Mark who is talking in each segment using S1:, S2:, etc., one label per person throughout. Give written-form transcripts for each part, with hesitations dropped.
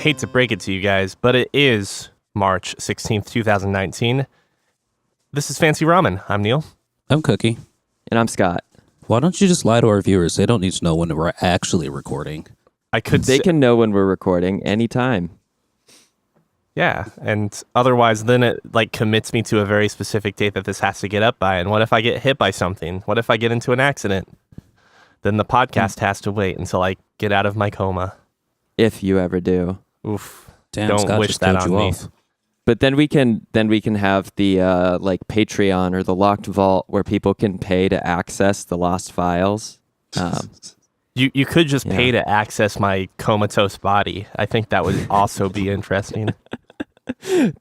S1: hate to break it to you guys, but it is March 16th, 2019. This is Fancy Ramen. I'm Neil.
S2: I'm Cookie.
S3: And I'm Scott.
S2: Why don't you just lie to our viewers? They don't need to know when we're actually recording.
S3: They can know when we're recording anytime.
S1: Yeah, and otherwise then it commits me to a very specific date that this has to get up by. And what if I get hit by something? What if I get into an accident? Then the podcast has to wait until I get out of my coma.
S3: If you ever do.
S1: Oof.
S2: Damn,
S1: don't
S2: Scott
S1: wish that on me.
S2: off.
S3: But then we can have the Patreon or the locked vault where people can pay to access the lost files.
S1: You could just pay to access my comatose body. I think that would also be interesting.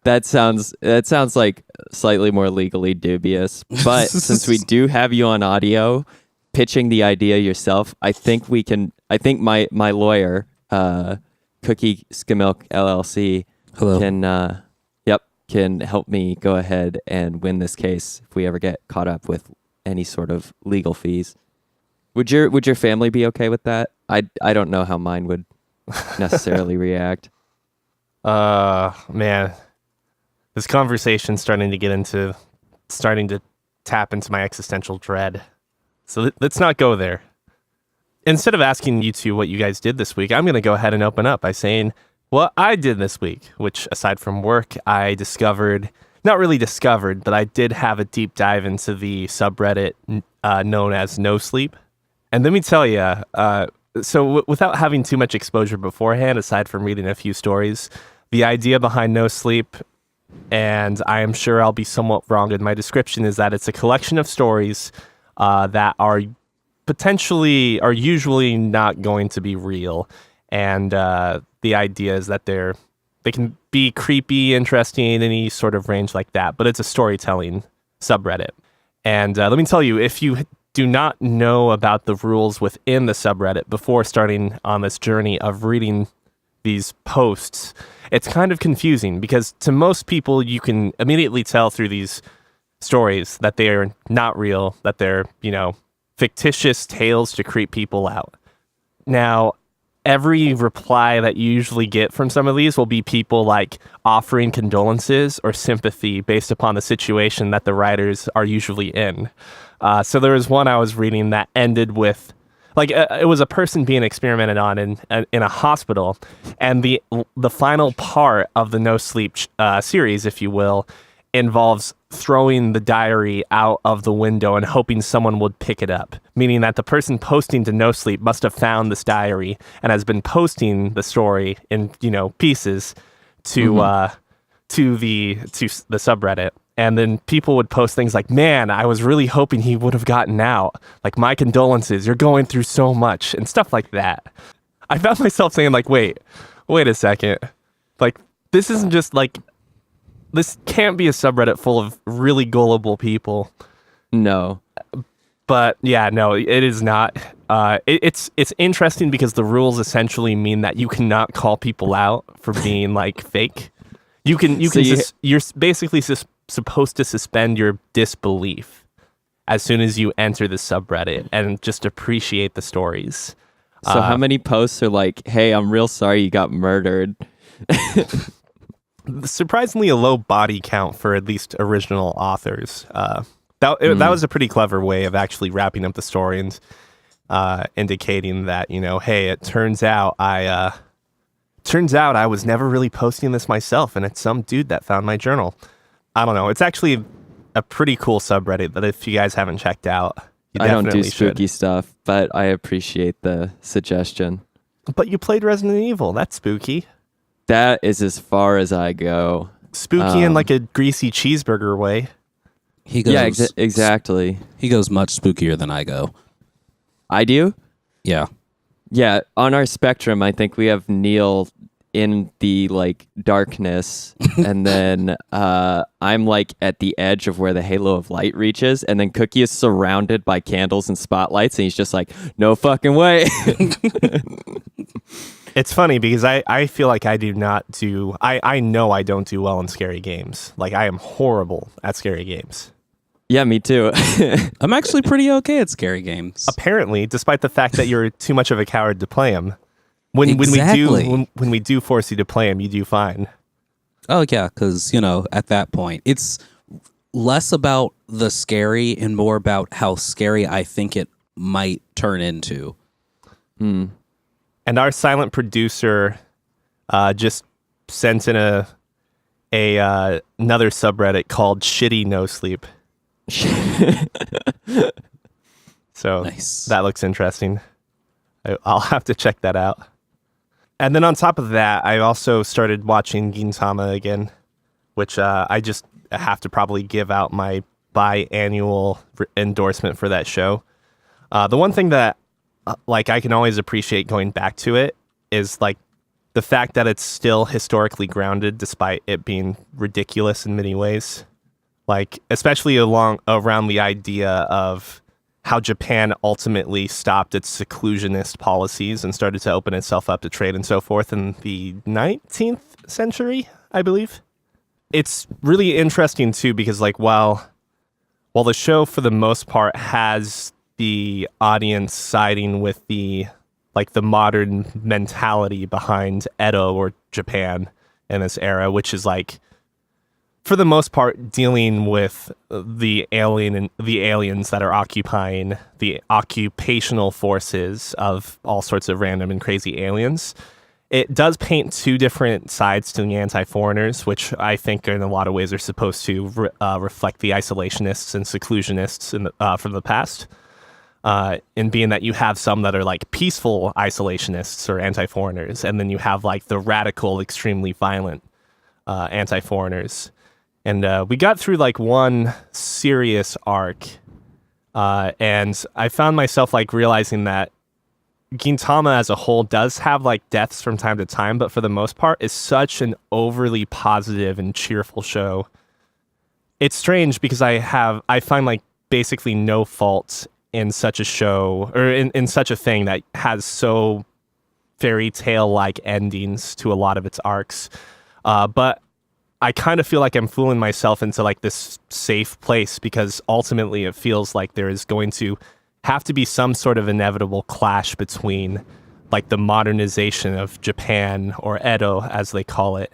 S3: That sounds like slightly more legally dubious. But since we do have you on audio pitching the idea yourself, I think my lawyer, Cookie Skimilk LLC,
S2: Hello.
S3: can help me go ahead and win this case if we ever get caught up with any sort of legal fees. Would your family be okay with that? I don't know how mine would necessarily react.
S1: Man, this conversation's starting to tap into my existential dread. So let's not go there. Instead of asking you two what you guys did this week, I'm going to go ahead and open up by saying what I did this week, which aside from work, I not really discovered, but I did have a deep dive into the subreddit known as nosleep. And let me tell you, without having too much exposure beforehand, aside from reading a few stories, the idea behind nosleep, and I am sure I'll be somewhat wrong in my description, is that it's a collection of stories that are usually not going to be real. And the idea is that they can be creepy, interesting, any sort of range like that. But it's a storytelling subreddit. And let me tell you, if you do not know about the rules within the subreddit before starting on this journey of reading these posts, it's kind of confusing because to most people, you can immediately tell through these stories that they are not real, that they're, fictitious tales to creep people out. Now, every reply that you usually get from some of these will be people offering condolences or sympathy based upon the situation that the writers are usually in. So there was one I was reading that ended with, it was a person being experimented on in a hospital, and the final part of the No Sleep series, if you will, involves throwing the diary out of the window and hoping someone would pick it up, meaning that the person posting to No Sleep must have found this diary and has been posting the story in pieces to the subreddit. And then people would post things like, man, I was really hoping he would have gotten out. My condolences, you're going through so much, and stuff like that. I found myself saying wait a second. This isn't just this can't be a subreddit full of really gullible people.
S3: No.
S1: But yeah, no, it is not. It's interesting because the rules essentially mean that you cannot call people out for being fake. You're basically supposed to suspend your disbelief as soon as you enter the subreddit and just appreciate the stories.
S3: So how many posts are hey, I'm real sorry you got murdered?
S1: Surprisingly a low body count for at least original authors. That was a pretty clever way of actually wrapping up the story and indicating that, hey, it turns out I was never really posting this myself, and it's some dude that found my journal. I don't know. It's actually a pretty cool subreddit that if you guys haven't checked out, you
S3: I don't do
S1: should.
S3: spooky stuff, but I appreciate the suggestion.
S1: But you played Resident Evil. That's spooky.
S3: That is as far as I go.
S1: Spooky in a greasy cheeseburger way.
S2: He goes,
S3: exactly.
S2: He goes much spookier than I go.
S3: I do?
S2: Yeah.
S3: Yeah, on our spectrum, I think we have Neil in the darkness, and then I'm at the edge of where the halo of light reaches, and then Cookie is surrounded by candles and spotlights, and he's just no fucking way.
S1: It's funny because I feel like I know I don't do well in scary games. I am horrible at scary games.
S3: Yeah, me too.
S2: I'm actually pretty okay at scary games.
S1: Apparently, despite the fact that you're too much of a coward to play them. When
S2: Exactly.
S1: when we do force you to play them, you do fine.
S2: Oh yeah, because at that point, it's less about the scary and more about how scary I think it might turn into.
S1: And our silent producer just sent in a another subreddit called Shitty No Sleep. So
S2: Nice.
S1: that looks interesting. I'll have to check that out. And then on top of that, I also started watching Gintama again, which I just have to probably give out my biannual endorsement for that show. The one thing that I can always appreciate going back to it is like the fact that it's still historically grounded despite it being ridiculous in many ways. Like especially around the idea of how Japan ultimately stopped its seclusionist policies and started to open itself up to trade and so forth in the 19th century, I believe. It's really interesting too because while the show for the most part has the audience siding with the modern mentality behind Edo or Japan in this era, which is for the most part dealing with the aliens that are occupying the occupational forces of all sorts of random and crazy aliens. It does paint two different sides to the anti-foreigners, which I think in a lot of ways are supposed to reflect the isolationists and seclusionists from the past. In being that you have some that are peaceful isolationists or anti-foreigners, and then you have the radical, extremely violent anti-foreigners. And we got through one serious arc, and I found myself realizing that Gintama as a whole does have deaths from time to time, but for the most part is such an overly positive and cheerful show. It's strange because I find basically no fault in such a show or in such a thing that has so fairy tale like endings to a lot of its arcs. But I kind of feel like I'm fooling myself into this safe place because ultimately it feels like there is going to have to be some sort of inevitable clash between the modernization of Japan, or Edo as they call it,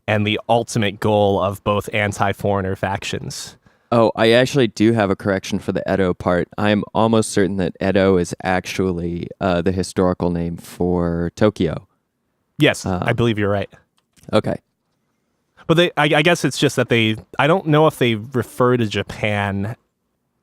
S1: and the ultimate goal of both anti-foreigner factions.
S3: Oh, I actually do have a correction for the Edo part. I'm almost certain that Edo is actually the historical name for Tokyo.
S1: Yes, I believe you're right.
S3: Okay.
S1: But I guess it's just that I don't know if they refer to Japan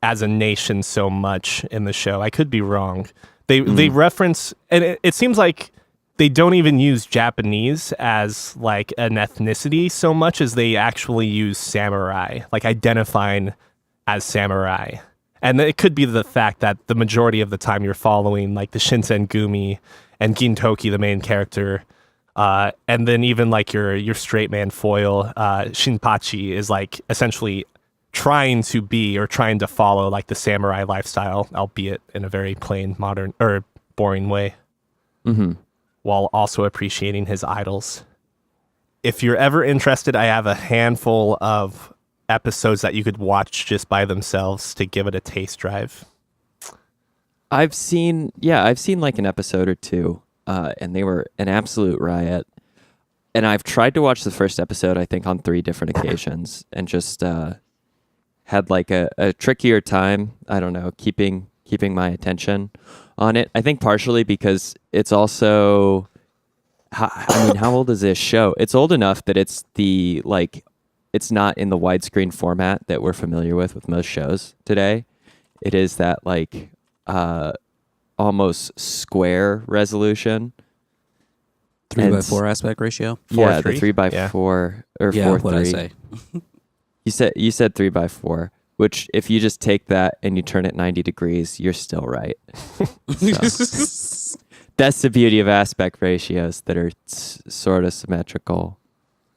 S1: as a nation so much in the show. I could be wrong. They reference, and it seems like they don't even use Japanese as an ethnicity so much as they actually use samurai, identifying as samurai. And it could be the fact that the majority of the time you're following the Shinsengumi and Gintoki, the main character, and then even your straight man foil, Shinpachi, is essentially trying to follow the samurai lifestyle, albeit in a very plain, modern or boring way, while also appreciating his idols. If you're ever interested, I have a handful of episodes that you could watch just by themselves to give it a taste drive.
S3: I've seen an episode or two, and they were an absolute riot. And I've tried to watch the first episode, I think, on 3 different occasions, and just had a trickier time. I don't know, keeping my attention on it. I think partially because it's also, how old is this show? It's old enough that it's it's not in the widescreen format that we're familiar with most shows today. It is that almost square resolution.
S2: 3:4 aspect ratio.
S1: 4:3?
S3: The 3:4 or 4:3.
S2: What I say?
S3: You said 3:4, which if you just take that and you turn it 90 degrees, you're still right. So, that's the beauty of aspect ratios that are sort of symmetrical.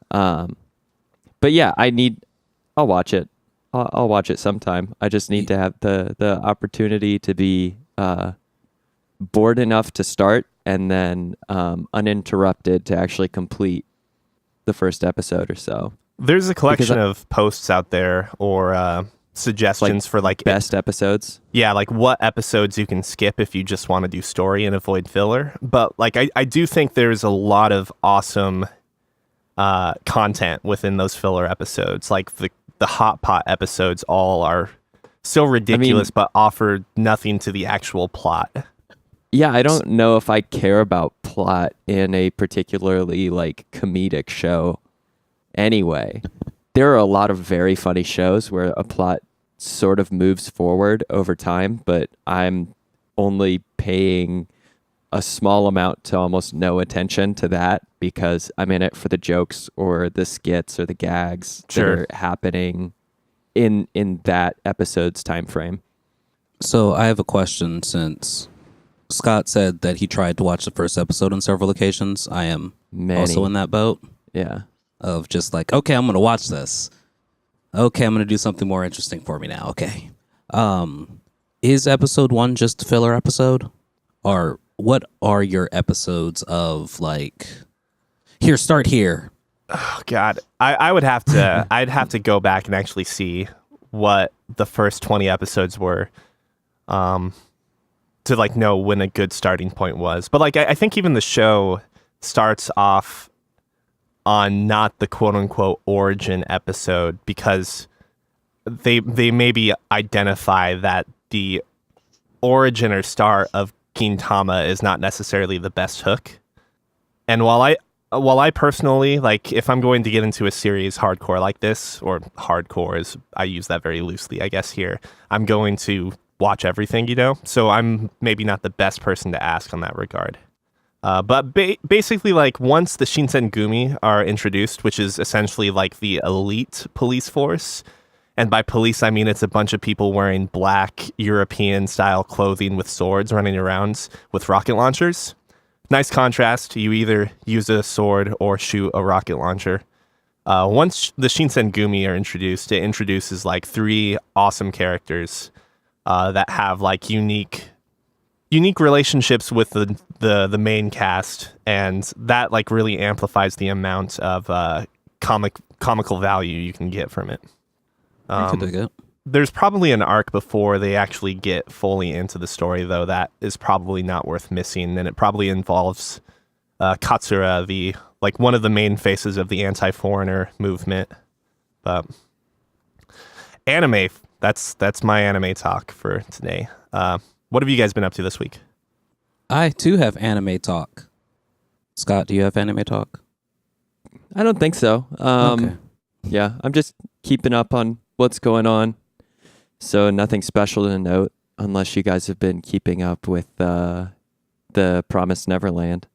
S3: But yeah, I'll watch it. I'll watch it sometime. I just need to have the opportunity to be bored enough to start and then uninterrupted to actually complete the first episode or so.
S1: There's a collection of posts out there or suggestions for like
S3: best episodes.
S1: Yeah, like what episodes you can skip if you just want to do story and avoid filler. But like I do think there's a lot of awesome content within those filler episodes. Like the hot pot episodes all are so ridiculous, but offer nothing to the actual plot.
S3: Yeah, I don't know if I care about plot in a particularly like comedic show anyway. There are a lot of very funny shows where a plot sort of moves forward over time, but I'm only paying a small amount to almost no attention to that because I'm in it for the jokes or the skits or the gags that are happening in that episode's time frame.
S2: So I have a question. Since Scott said that he tried to watch the first episode on several occasions, I am also in that boat.
S3: Yeah.
S2: Of just like, okay, I'm going to watch this. Okay, I'm going to do something more interesting for me now. Okay. Is episode 1 just a filler episode? Or what are your episodes of like, here, start here?
S1: Oh God, I would have to. I'd have to go back and actually see what the first 20 episodes were, to like know when a good starting point was. But like, I think even the show starts off on not the quote unquote origin episode because they maybe identify that the origin or start of Gintama is not necessarily the best hook. And while I personally, like, if I'm going to get into a series hardcore like this, or hardcore is, I use that very loosely, I guess here, I'm going to watch everything, so I'm maybe not the best person to ask on that regard. But basically, like, once the Shinsengumi are introduced, which is essentially like the elite police force, and by police, I mean it's a bunch of people wearing black European-style clothing with swords running around with rocket launchers. Nice contrast. You either use a sword or shoot a rocket launcher. Once the Shinsengumi are introduced, it introduces like 3 awesome characters that have like unique relationships with the main cast, and that like really amplifies the amount of comical value you can get from it.
S2: I could dig it.
S1: There's probably an arc before they actually get fully into the story, though, that is probably not worth missing, and it probably involves Katsura, the like one of the main faces of the anti-foreigner movement. But anime, that's my anime talk for today. What have you guys been up to this week?
S2: I too have anime talk. Scott, do you have anime talk?
S3: I don't think so.
S2: Okay.
S3: Yeah, I'm just keeping up on what's going on. So nothing special to note, unless you guys have been keeping up with the Promised Neverland.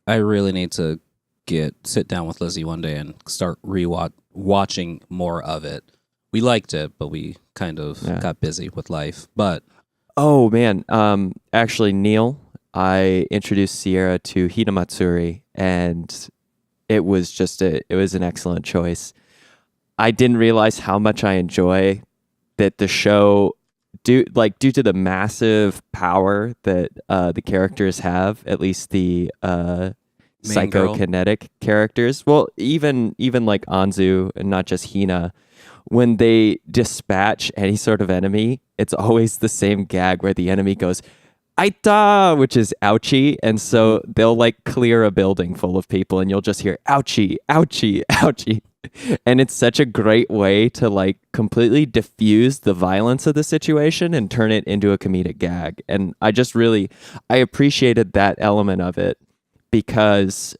S2: I really need to sit down with Lizzie one day and start watching more of it. We liked it, but we kind of got busy with life. But
S3: oh man, actually, Neil, I introduced Sierra to Hinamatsuri, and it was an excellent choice. I didn't realize how much I enjoy that the show, due to the massive power that the characters have, at least the psychokinetic characters. Well, even like Anzu and not just Hina, when they dispatch any sort of enemy, it's always the same gag where the enemy goes, "Aita," which is ouchie, and so they'll like clear a building full of people, and you'll just hear ouchie, ouchie, ouchie. And it's such a great way to like completely diffuse the violence of the situation and turn it into a comedic gag. And I appreciated that element of it because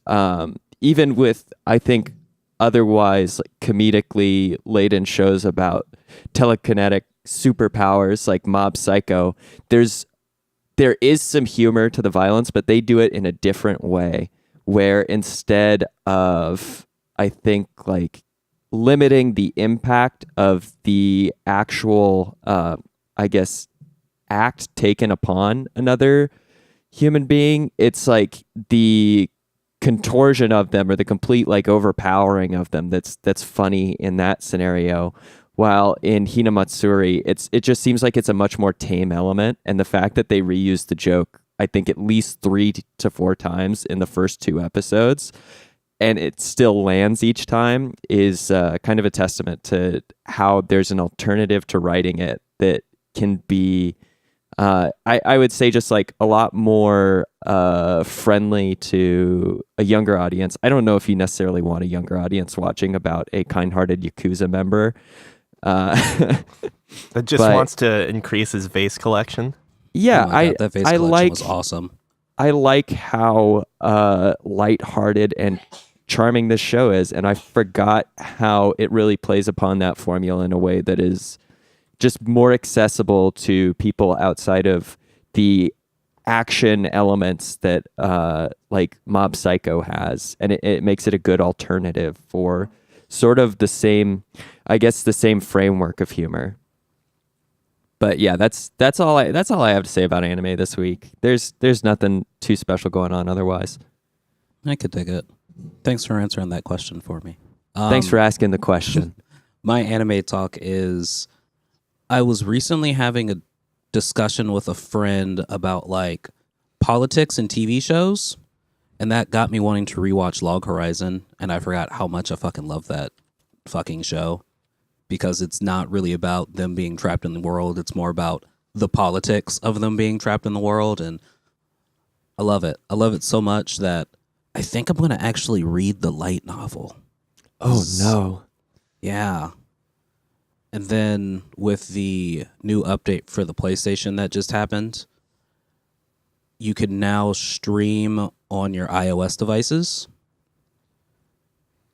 S3: even with, I think, otherwise like, comedically laden shows about telekinetic superpowers like Mob Psycho, there is some humor to the violence, but they do it in a different way, where instead of, I think, like limiting the impact of the actual, I guess, act taken upon another human being, it's like the contortion of them or the complete like overpowering of them that's funny in that scenario. While in Hinamatsuri, it just seems like it's a much more tame element, and the fact that they reused the joke, I think at least 3 to 4 times in the first 2 episodes. and it still lands each time is kind of a testament to how there's an alternative to writing it that can be, I would say, just like a lot more friendly to a younger audience. I don't know if you necessarily want a younger audience watching about a kind-hearted Yakuza member.
S1: That just wants to increase his vase collection.
S3: Yeah,
S2: Oh my God, that vase collection was awesome.
S3: I like how lighthearted and charming this show is, and I forgot how it really plays upon that formula in a way that is just more accessible to people outside of the action elements that like Mob Psycho has, and it makes it a good alternative for sort of the same, I guess, the same framework of humor. But yeah, that's all I have to say about anime this week. There's nothing too special going on otherwise.
S2: I could dig it. Thanks for answering that question for me.
S3: Thanks for asking the question.
S2: My anime talk is, I was recently having a discussion with a friend about like politics and TV shows, and that got me wanting to rewatch Log Horizon, and I forgot how much I fucking love that fucking show. Because it's not really about them being trapped in the world. It's more about the politics of them being trapped in the world. And I love it. I love it so much that I think I'm going to actually read the light novel.
S3: Oh, no.
S2: Yeah. And then with the new update for the PlayStation that just happened, you can now stream on your iOS devices.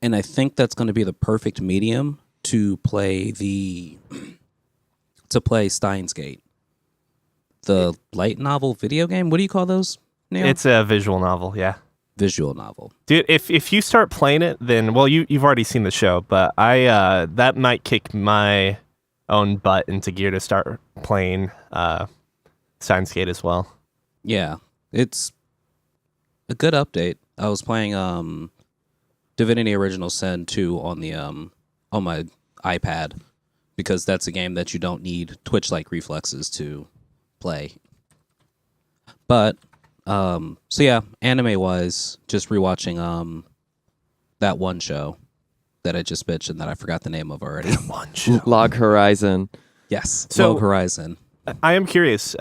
S2: And I think that's going to be the perfect medium to play Steins Gate, the light novel video game. What do you call those, Neil?
S1: It's a visual novel, yeah.
S2: Visual novel.
S1: Dude, if you start playing it, then you've already seen the show, but I that might kick my own butt into gear to start playing Steins Gate as well.
S2: Yeah, it's a good update. I was playing Divinity Original Sin 2 on the on my iPad, because that's a game that you don't need Twitch-like reflexes to play. But so yeah, anime-wise, just rewatching that one show that I just mentioned that I forgot the name of already.
S1: One show.
S3: Log Horizon.
S2: Yes,
S1: So-
S2: Log Horizon.
S1: I am curious.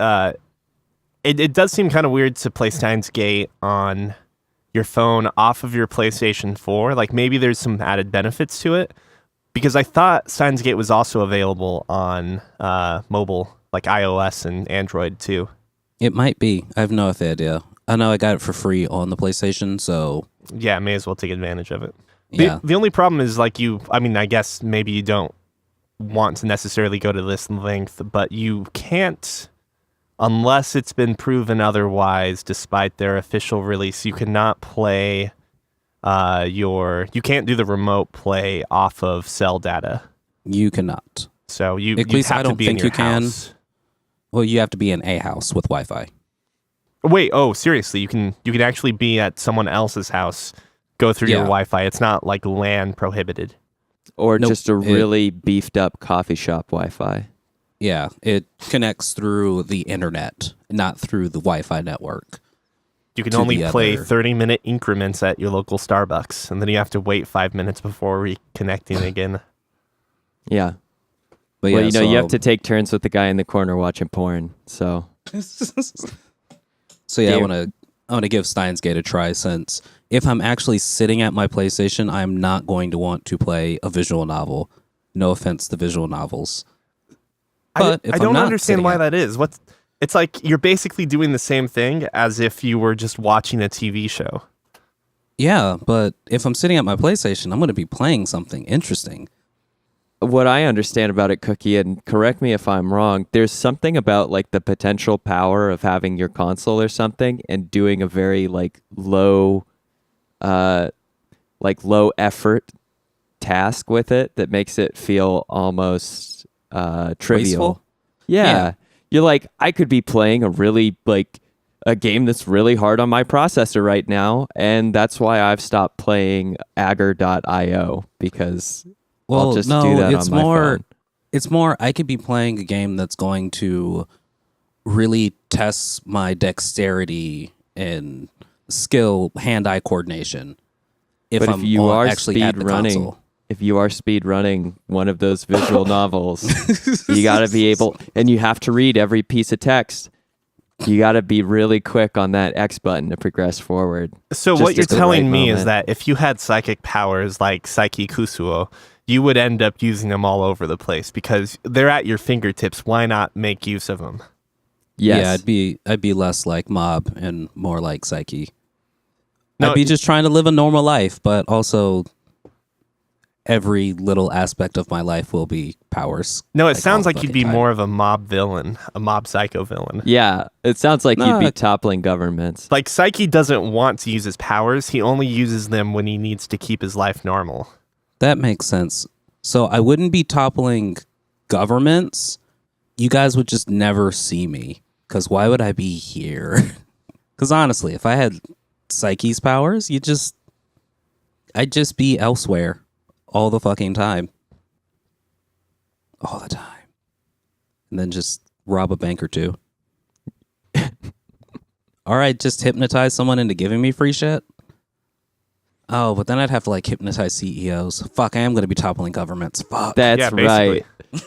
S1: It does seem kind of weird to play Steins Gate on your phone off of your PlayStation 4. Like, maybe there's some added benefits to it. Because I thought Steins Gate was also available on mobile, like iOS and Android too.
S2: It might be. I have no idea. I know I got it for free on the PlayStation, so
S1: Yeah, may as well take advantage of it.
S2: yeah.
S1: The only problem is I guess maybe you don't want to necessarily go to this length, but you can't, unless it's been proven otherwise, despite their official release, you cannot play you can't do the remote play off of cell data.
S2: You cannot.
S1: So you
S2: At least
S1: have
S2: I
S1: to
S2: don't
S1: be in
S2: think
S1: your
S2: you can.
S1: house.
S2: Well, you have to be in a house with Wi-Fi.
S1: Wait, seriously, you can actually be at someone else's house, go through your
S2: Yeah.
S1: Wi-Fi. It's not like LAN prohibited.
S3: Or
S2: Nope,
S3: just a really beefed up coffee shop Wi-Fi.
S2: Yeah, it connects through the internet, not through the Wi-Fi network.
S1: You can
S2: To
S1: only
S2: the
S1: play
S2: other-
S1: 30-minute increments at your local Starbucks, and then you have to wait 5 minutes before reconnecting again.
S3: Yeah.
S2: But
S3: Well,
S2: yeah,
S3: you have
S2: so-
S3: to take turns with the guy in the corner watching porn. So
S2: So yeah,
S3: Yeah.
S2: I want to give Steins Gate a try, since if I'm actually sitting at my PlayStation, I'm not going to want to play a visual novel. No offense to visual novels. But if
S1: I
S2: I'm
S1: don't
S2: not
S1: understand
S2: sitting
S1: why
S2: at-
S1: that is. It's like you're basically doing the same thing as if you were just watching a TV show.
S2: Yeah, but if I'm sitting at my PlayStation, I'm going to be playing something interesting.
S3: what I understand about it, Cookie, and correct me if I'm wrong, there's something about like the potential power of having your console or something and doing a very low effort task with it that makes it feel almost trivial.
S2: Wasteful?
S3: Yeah.
S2: Yeah.
S3: You're like, I could be playing a game that's really hard on my processor right now, and that's why I've stopped playing Agar.io, because I'll just do that
S2: it's
S3: on my
S2: more.
S3: phone.
S2: It's more. I could be playing a game that's going to really test my dexterity and skill, hand-eye coordination, if
S3: But
S2: I'm
S3: if you are
S2: actually at
S3: speed
S2: the
S3: running,
S2: console.
S3: if you are speed running one of those visual novels, you got to be able, and you have to read every piece of text. You got to be really quick on that X button to progress forward.
S1: So
S3: Just
S1: what you're
S3: at the
S1: telling
S3: right
S1: me is
S3: moment.
S1: that if you had psychic powers like Psyche Kusuo, you would end up using them all over the place because they're at your fingertips. Why not make use of them?
S3: Yes.
S2: Yeah, I'd be less like Mob and more like Psyche.
S1: No,
S2: I'd be just trying to live a normal life, but also every little aspect of my life will be powers.
S1: No, it
S2: all
S1: sounds
S2: the
S1: like you'd
S2: fucking
S1: be
S2: time.
S1: more of a mob villain, a mob psycho villain.
S3: Yeah. It sounds like
S2: No,
S3: you'd be
S2: I-
S3: toppling governments.
S1: Like Psyche doesn't want to use his powers. He only uses them when he needs to keep his life normal.
S2: That makes sense. So I wouldn't be toppling governments. You guys would just never see me. Because why would I be here? Because honestly, if I had Psyche's powers, I'd just be elsewhere all the fucking time. All the time. And then just rob a bank or two. All right, just hypnotize someone into giving me free shit. Oh, but then I'd have to like hypnotize CEOs. Fuck, I am going to be toppling governments. Fuck.
S3: That's
S1: Yeah, basically.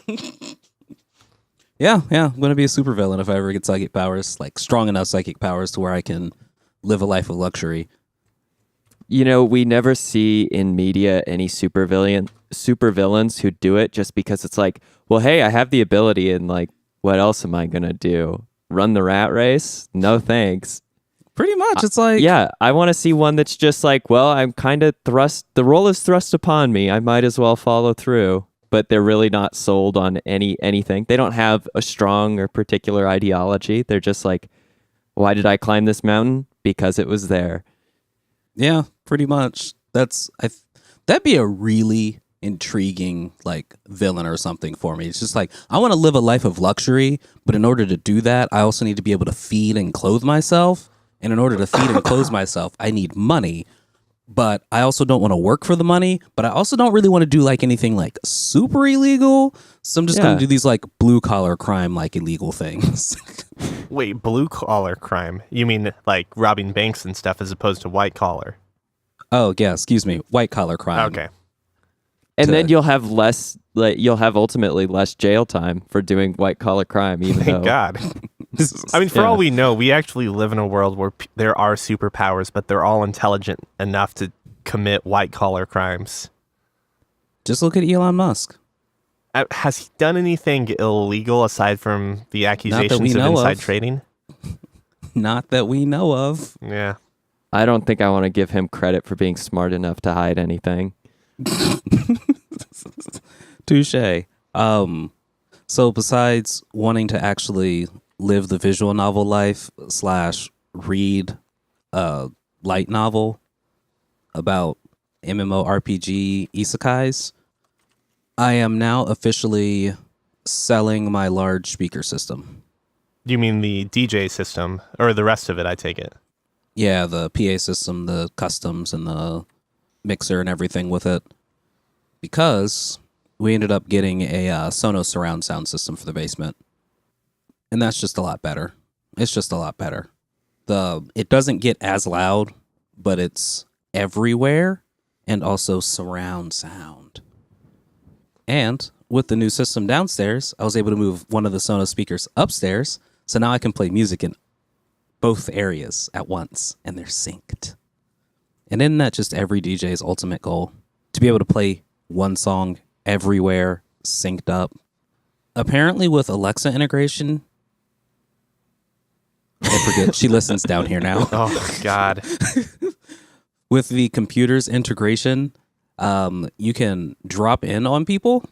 S3: right.
S2: Yeah, I'm going to be a supervillain if I ever get psychic powers, like strong enough psychic powers to where I can live a life of luxury.
S3: You know, we never see in media any supervillains who do it just because it's like, well, hey, I have the ability and like, what else am I going to do? Run the rat race? No, thanks.
S2: Pretty much. It's like,
S3: Yeah, I want to see one that's just like, well, I'm kind of the role is thrust upon me. I might as well follow through. But they're really not sold on anything. They don't have a strong or particular ideology. They're just like, why did I climb this mountain? Because it was there.
S2: yeah, pretty much. That'd be a really intriguing like villain or something for me. It's just like, I want to live a life of luxury, but in order to do that, I also need to be able to feed and clothe myself. And in order to feed and clothe myself, I need money. But I also don't want to work for the money, but I also don't really want to do like anything like super illegal. So I'm just going
S3: Yeah.
S2: to do these like blue collar crime, like illegal things.
S1: Wait, blue collar crime? You mean like robbing banks and stuff as opposed to white collar?
S2: Oh, yeah, excuse me. White collar crime.
S1: Okay.
S3: And then
S2: To-
S3: you'll have ultimately less jail time for doing white collar crime, even though
S1: Thank God. I mean, for
S3: Yeah.
S1: all we know, we actually live in a world where there are superpowers, but they're all intelligent enough to commit white collar crimes.
S2: Just look at Elon Musk.
S1: Has he done anything illegal aside from the accusations
S2: we
S1: of
S2: know
S1: inside
S2: of.
S1: trading?
S2: Not that we know of.
S1: Yeah.
S3: I don't think I want to give him credit for being smart enough to hide anything.
S2: Touche. So besides wanting to actually live the visual novel life / read a light novel about MMORPG isekais, I am now officially selling my large speaker system.
S1: You mean the DJ system or the rest of it, I take it?
S2: Yeah, the PA system, the customs, and the mixer and everything with it. Because we ended up getting a Sonos surround sound system for the basement. And that's just a lot better. It's just a lot better. It doesn't get as loud, but it's everywhere and also surround sound. And with the new system downstairs, I was able to move one of the Sonos speakers upstairs, so now I can play music in both areas at once, and they're synced. And isn't that just every DJ's ultimate goal? To be able to play one song everywhere, synced up. Apparently with Alexa integration, I forget, she listens down here now.
S1: Oh, God.
S2: With the computer's integration, you can drop in on people.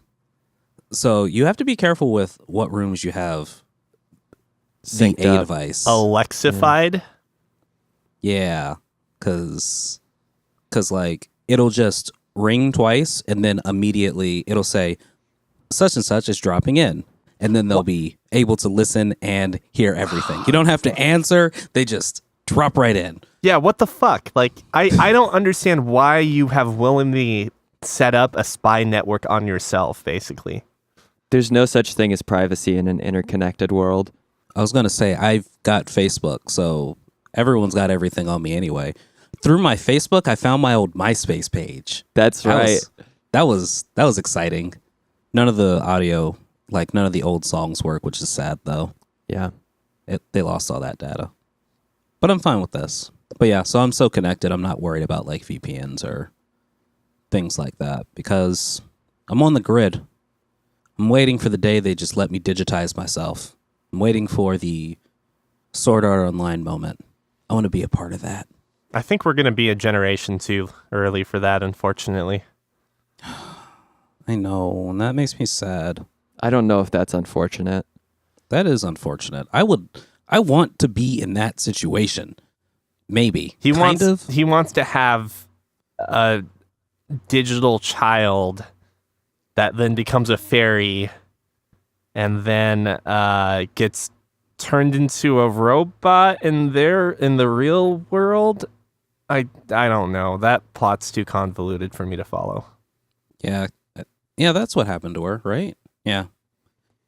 S2: So you have to be careful with what rooms you have the
S3: Synced
S2: A
S3: up.
S2: device.
S1: Alexified?
S2: Yeah, because like it'll just ring twice and then immediately it'll say such and such is dropping in, and then they'll be able to listen and hear everything. You don't have to answer; they just drop right in.
S1: Yeah, what the fuck? Like, I don't understand why you have willingly set up a spy network on yourself, basically.
S3: There's no such thing as privacy in an interconnected world.
S2: I was gonna say I've got Facebook, so everyone's got everything on me anyway. through my Facebook, I found my old MySpace page.
S3: That's right.
S2: That was exciting. None of the audio, like none of the old songs work, which is sad though.
S3: Yeah.
S2: They lost all that data. But I'm fine with this. But yeah, so I'm so connected. I'm not worried about like VPNs or things like that because I'm on the grid. I'm waiting for the day they just let me digitize myself. I'm waiting for the Sword Art Online moment. I want to be a part of that.
S1: I think we're going to be a generation too early for that, unfortunately.
S2: I know, and that makes me sad.
S3: I don't know if that's unfortunate.
S2: That is unfortunate. I want to be in that situation. Maybe.
S1: He wants to have a digital child that then becomes a fairy and then gets turned into a robot in the real world. I don't know. That plot's too convoluted for me to follow.
S2: Yeah. Yeah, that's what happened to her, right? Yeah.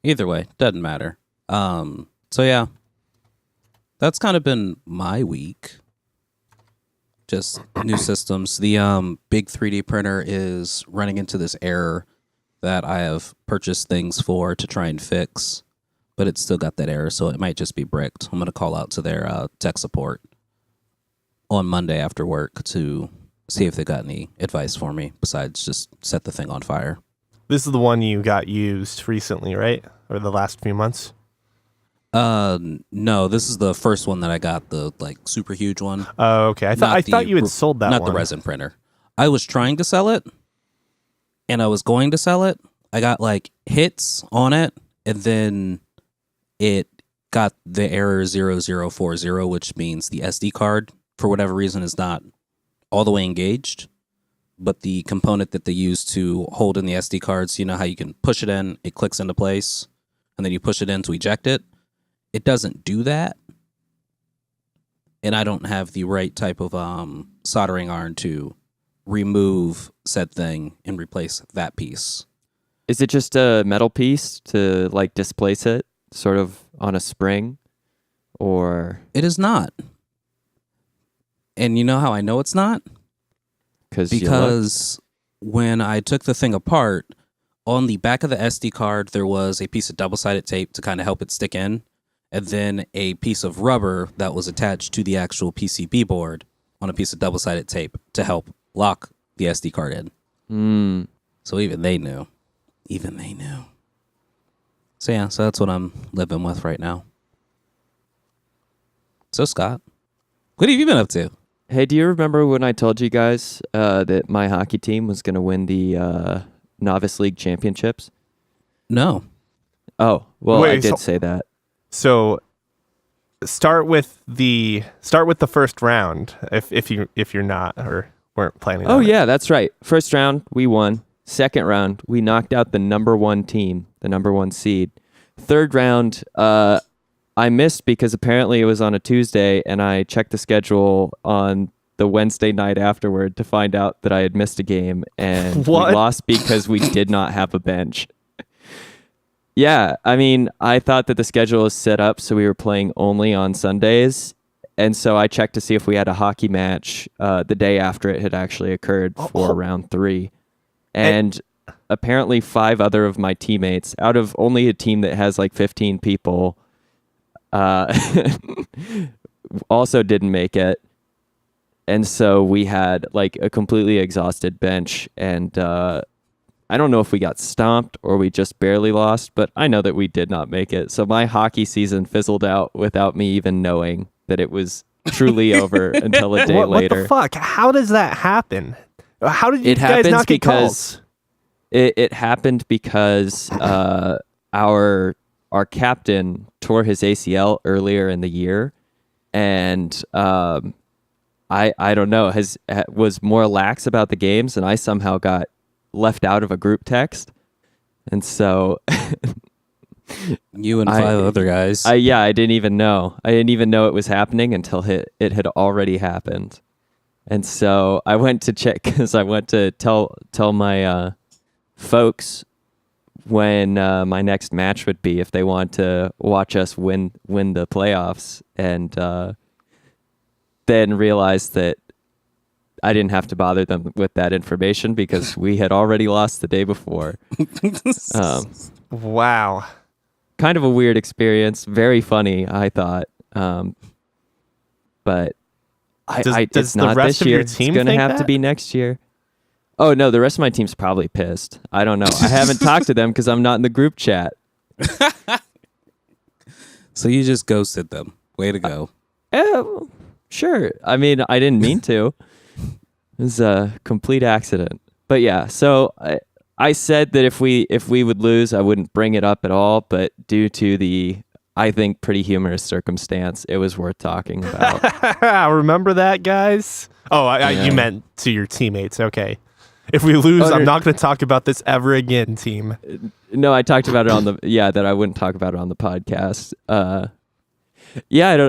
S2: Either way, doesn't matter. So yeah. That's kind of been my week. Just new systems. The big 3D printer is running into this error that I have purchased things for to try and fix, but it's still got that error, so it might just be bricked. I'm going to call out to their tech support on Monday after work to see if they got any advice for me besides just set the thing on fire.
S1: This is the one you got used recently, right? Or the last few months?
S2: No, this is the first one that I got, the like super huge one.
S1: Oh, okay. I thought you had sold that one.
S2: Not the resin printer. I was trying to sell it, and I was going to sell it. I got like hits on it, and then it got the error 0040, which means the SD card, for whatever reason, is not all the way engaged. But the component that they use to hold in the SD cards, you know how you can push it in, it clicks into place, and then you push it in to eject it. It doesn't do that. And I don't have the right type of soldering iron to remove said thing and replace that piece.
S3: Is it just a metal piece to like displace it sort of on a spring or?
S2: It is not. And you know how I know it's not? Because when I took the thing apart, on the back of the SD card, there was a piece of double-sided tape to kind of help it stick in, and then a piece of rubber that was attached to the actual PCB board on a piece of double-sided tape to help lock the SD card in. So even they knew. So yeah, so that's what I'm living with right now. So Scott, what have you been up to?
S3: Hey, do you remember when I told you guys that my hockey team was going to win the Novice League championships?
S2: No.
S3: Oh, well,
S1: Wait,
S3: I did say that.
S1: So start with the first round if you're not or weren't planning
S3: Oh
S1: on it.
S3: yeah, that's right. First round we won. Second round we knocked out the number one team, the number one seed. Third round I missed because apparently it was on a Tuesday and I checked the schedule on the Wednesday night afterward to find out that I had missed a game and
S1: What?
S3: we lost because we did not have a bench. Yeah, I mean, I thought that the schedule was set up so we were playing only on Sundays. And so I checked to see if we had a hockey match the day after it had actually occurred for round 3. And apparently 5 other of my teammates, out of only a team that has like 15 people, also didn't make it. And so we had like a completely exhausted bench and I don't know if we got stomped or we just barely lost, but I know that we did not make it. So my hockey season fizzled out without me even knowing that it was truly over until a day later.
S1: What the fuck? How does that happen? How did you
S3: It
S1: guys
S3: happens
S1: not get
S3: because
S1: calls?
S3: it happened because our captain tore his ACL earlier in the year, and I don't know, was more lax about the games, and I somehow got left out of a group text, and so
S2: You and 5 other guys.
S3: I didn't even know. I didn't even know it was happening until it had already happened, and so I went to check because I went to tell my folks when my next match would be if they want to watch us win the playoffs, and then realized that I didn't have to bother them with that information because we had already lost the day before.
S1: Wow.
S3: Kind of a weird experience. Very funny, I thought. But
S1: Does
S3: it's
S1: the
S3: not
S1: rest
S3: this
S1: of
S3: year.
S1: your team
S3: It's going to
S1: think
S3: have to
S1: that?
S3: be next year. Oh, no, the rest of my team's probably pissed. I don't know. I haven't talked to them because I'm not in the group chat.
S2: So you just ghosted them. Way to go.
S3: Sure. I mean, I didn't mean to. It was a complete accident. But yeah, so I said that if we would lose, I wouldn't bring it up at all. But due to the, I think, pretty humorous circumstance, it was worth talking about.
S1: Remember that, guys? Oh, you meant to your teammates. Okay. If we lose, I'm not going to talk about this ever again, team.
S3: No, I talked about it on the that I wouldn't talk about it on the podcast.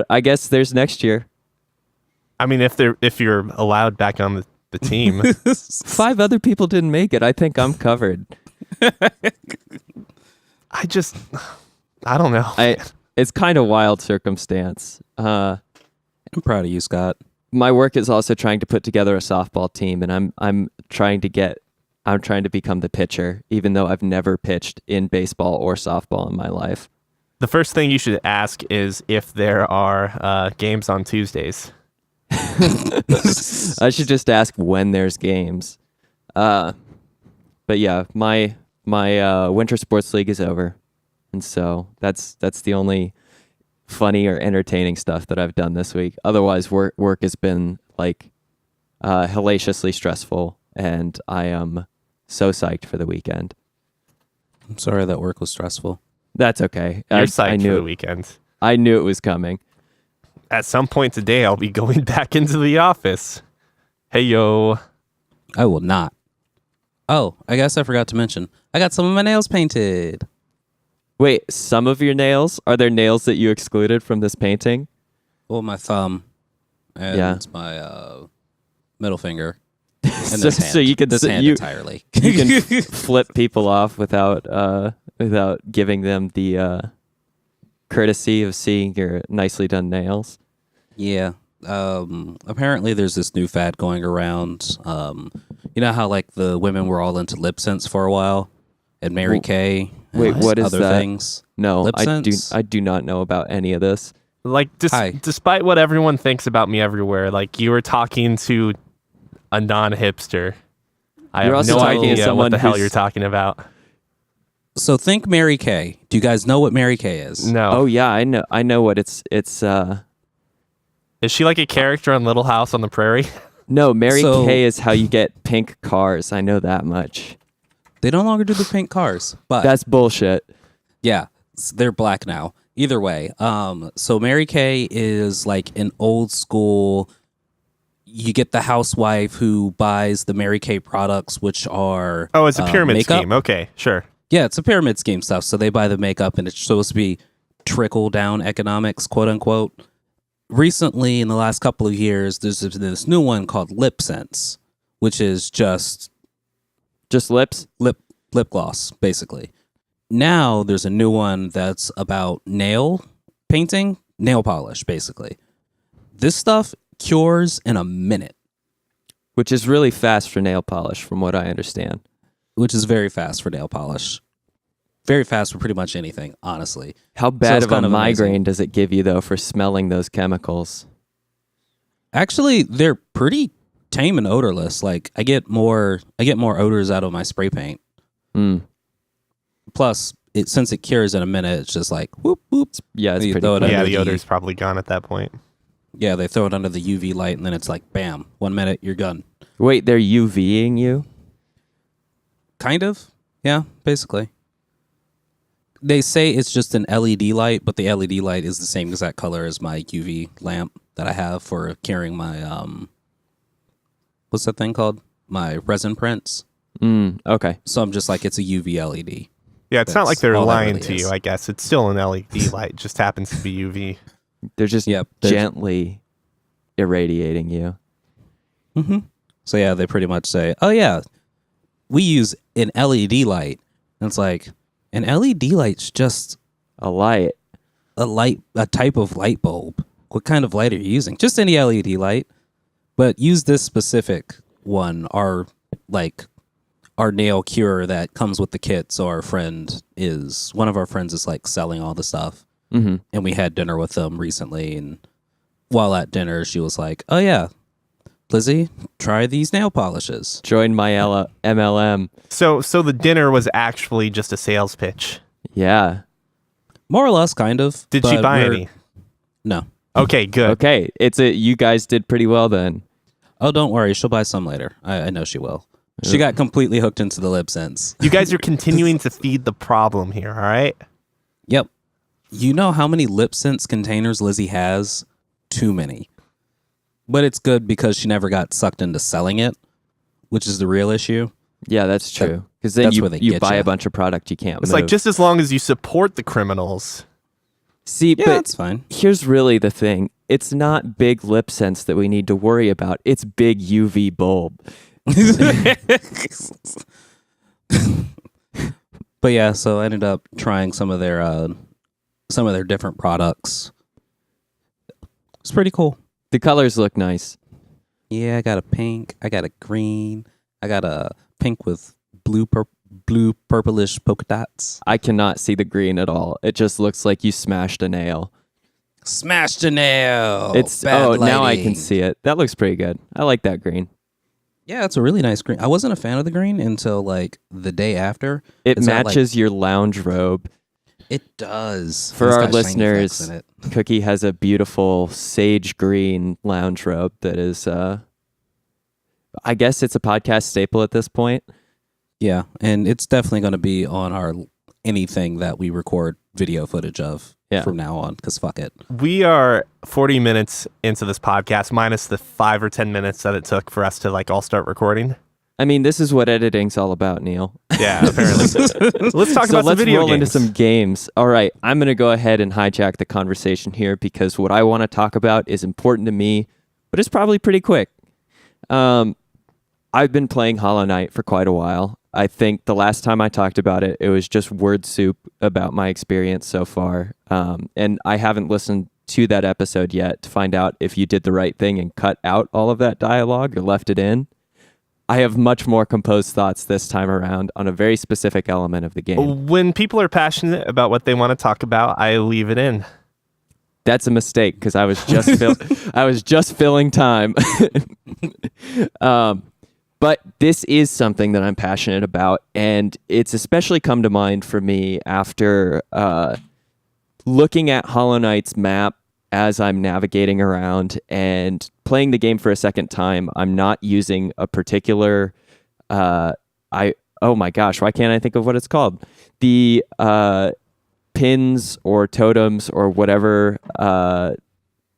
S3: I guess there's next year.
S1: I mean, if you're allowed back on the team.
S3: 5 other people didn't make it. I think I'm covered.
S1: I don't know.
S3: It's kind of wild circumstance.
S2: I'm proud of you, Scott.
S3: My work is also trying to put together a softball team, and I'm trying to become the pitcher, even though I've never pitched in baseball or softball in my life.
S1: The first thing you should ask is if there are games on Tuesdays.
S3: I should just ask when there's games. But yeah, my winter sports league is over, and so that's the only funny or entertaining stuff that I've done this week. Otherwise, work has been like hellaciously stressful, and I am so psyched for the weekend.
S2: I'm sorry that work was stressful.
S3: That's okay.
S1: You're
S3: I
S1: psyched
S3: knew
S1: for the weekend.
S3: I knew it was coming.
S1: At some point today, I'll be going back into the office. Hey, yo.
S2: I will not. Oh, I guess I forgot to mention. I got some of my nails painted.
S3: Wait, some of your nails? Are there nails that you excluded from this painting?
S2: Well, my thumb and my middle finger. And this hand.
S3: So you can
S2: this hand entirely.
S3: You can flip people off without giving them the courtesy of seeing your nicely done nails.
S2: Yeah. Apparently there's this new fad going around. You know how like the women were all into lip syncs for a while? And Mary Kay.
S3: Wait, what is
S2: other
S3: that?
S2: Things.
S3: No,
S2: Lip
S3: I
S2: syncs?
S3: do not know about any of this.
S1: Like, despite what everyone thinks about me everywhere, like you were talking to a non-hipster. I
S3: You're
S1: have
S3: also
S1: no
S3: talking to
S1: idea what
S3: someone
S1: the hell
S3: who's-
S1: you're talking about.
S2: So think Mary Kay. Do you guys know what Mary Kay is?
S1: No.
S3: Oh yeah, I know what it's
S1: Is she like a character on Little House on the Prairie?
S3: no, Mary
S2: So-
S3: Kay is how you get pink cars. I know that much.
S2: They no longer do the pink cars, but
S3: That's bullshit.
S2: yeah, they're black now. Either way, so Mary Kay is like an old school. You get the housewife who buys the Mary Kay products, which are
S1: Oh, it's a pyramid
S2: makeup.
S1: scheme. Okay, sure.
S2: Yeah, it's a pyramid scheme stuff. So they buy the makeup, and it's supposed to be trickle down economics, quote unquote. Recently, in the last couple of years, there's this new one called Lip Sense, which is just
S3: Lips?
S2: lip gloss, basically. Now there's a new one that's about nail painting, nail polish, basically. This stuff cures in a minute,
S3: Which is really fast for nail polish, from what I understand.
S2: which is very fast for nail polish. Very fast for pretty much anything, honestly.
S3: How bad
S2: it's
S3: of a
S2: kind of
S3: migraine
S2: amazing.
S3: does it give you though for smelling those chemicals?
S2: Actually, they're pretty tame and odorless. Like I get more odors out of my spray paint.
S3: Mm.
S2: Plus, since it cures in a minute, it's just like whoop whoop.
S3: Yeah, it's
S2: You
S3: pretty
S2: throw it
S3: quick.
S1: Yeah,
S2: under
S1: the
S2: the-
S1: odor's probably gone at that point.
S2: Yeah, they throw it under the UV light, and then it's like bam, 1 minute, you're done.
S3: Wait, they're UVing you?
S2: Kind of. Yeah, basically. They say it's just an LED light, but the LED light is the same exact color as my UV lamp that I have for carrying my what's that thing called? My resin prints.
S3: Okay.
S2: So I'm just like, it's a UV LED.
S1: Yeah, it's not
S2: That's
S1: like they're
S2: all that
S1: lying
S2: really
S1: to
S2: is.
S1: you, I guess. It's still an LED light. It just happens to be UV.
S3: They're just
S2: Yep.
S3: gently irradiating you.
S2: So yeah, they pretty much say, oh yeah, we use an LED light. And it's like, an LED light's just
S3: A light.
S2: a type of light bulb. What kind of light are you using? Just any LED light. But use this specific one, our nail cure that comes with the kit. So one of our friends is like selling all the stuff.
S3: Mm-hmm.
S2: And we had dinner with them recently. And while at dinner, she was like, oh yeah, Lizzie, try these nail polishes.
S3: Join my MLM.
S1: So the dinner was actually just a sales pitch.
S3: Yeah.
S2: More or less, kind of.
S1: Did she buy any?
S2: No.
S1: Okay, good.
S3: Okay, you guys did pretty well then.
S2: Oh, don't worry. She'll buy some later. I know she will. She got completely hooked into the lip sense.
S1: You guys are continuing to feed the problem here, all right?
S2: Yep. You know how many lip sense containers Lizzie has? Too many. But it's good because she never got sucked into selling it, which is the real issue.
S3: Yeah, that's true. Because then you buy a bunch of product you can't
S1: It's
S3: move.
S1: like just as long as you support the criminals.
S3: See,
S2: Yeah,
S3: but
S2: that's fine.
S3: here's really the thing. It's not big lip sense that we need to worry about. It's big UV bulb.
S2: But yeah, so I ended up trying some of their different products. It's pretty cool.
S3: The colors look nice.
S2: Yeah, I got a pink, I got a green, I got a pink with blue purplish polka dots.
S3: I cannot see the green at all. It just looks like you smashed a nail.
S2: Smashed a nail.
S3: Now I can see it. That looks pretty good. I like that green.
S2: Yeah, it's a really nice green. I wasn't a fan of the green until like the day after.
S3: It
S2: It's got,
S3: matches your lounge robe.
S2: It does.
S3: For
S2: It's
S3: our
S2: got shiny effects
S3: listeners,
S2: in it.
S3: Cookie has a beautiful sage green lounge robe that is, I guess it's a podcast staple at this point.
S2: Yeah, and it's definitely going to be on anything that we record video footage of from now on, because fuck it.
S1: We are 40 minutes into this podcast, minus the 5 or 10 minutes that it took for us to like all start recording.
S3: I mean, this is what editing's all about, Neil.
S1: Yeah, apparently. Let's talk about some video
S3: roll
S1: games.
S3: into some games. All right, I'm going to go ahead and hijack the conversation here because what I want to talk about is important to me, but it's probably pretty quick. I've been playing Hollow Knight for quite a while. I think the last time I talked about it, it was just word soup about my experience so far. And I haven't listened to that episode yet to find out if you did the right thing and cut out all of that dialogue or left it in. I have much more composed thoughts this time around on a very specific element of the game.
S1: When people are passionate about what they want to talk about, I leave it in.
S3: That's a mistake because I was just filling time. But this is something that I'm passionate about, and it's especially come to mind for me after looking at Hollow Knight's map as I'm navigating around and playing the game for a second time. I'm not using a particular oh my gosh, why can't I think of what it's called? The pins or totems or whatever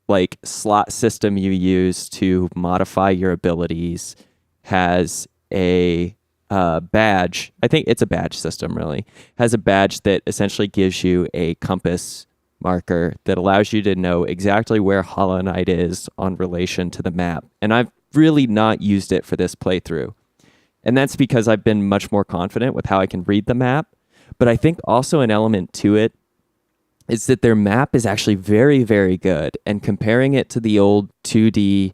S3: like slot system you use to modify your abilities has a badge. I think it's a badge system, really. Has a badge that essentially gives you a compass marker that allows you to know exactly where Hollow Knight is on relation to the map. And I've really not used it for this playthrough. And that's because I've been much more confident with how I can read the map. But I think also an element to it is that their map is actually very, very good. And comparing it to the old 2D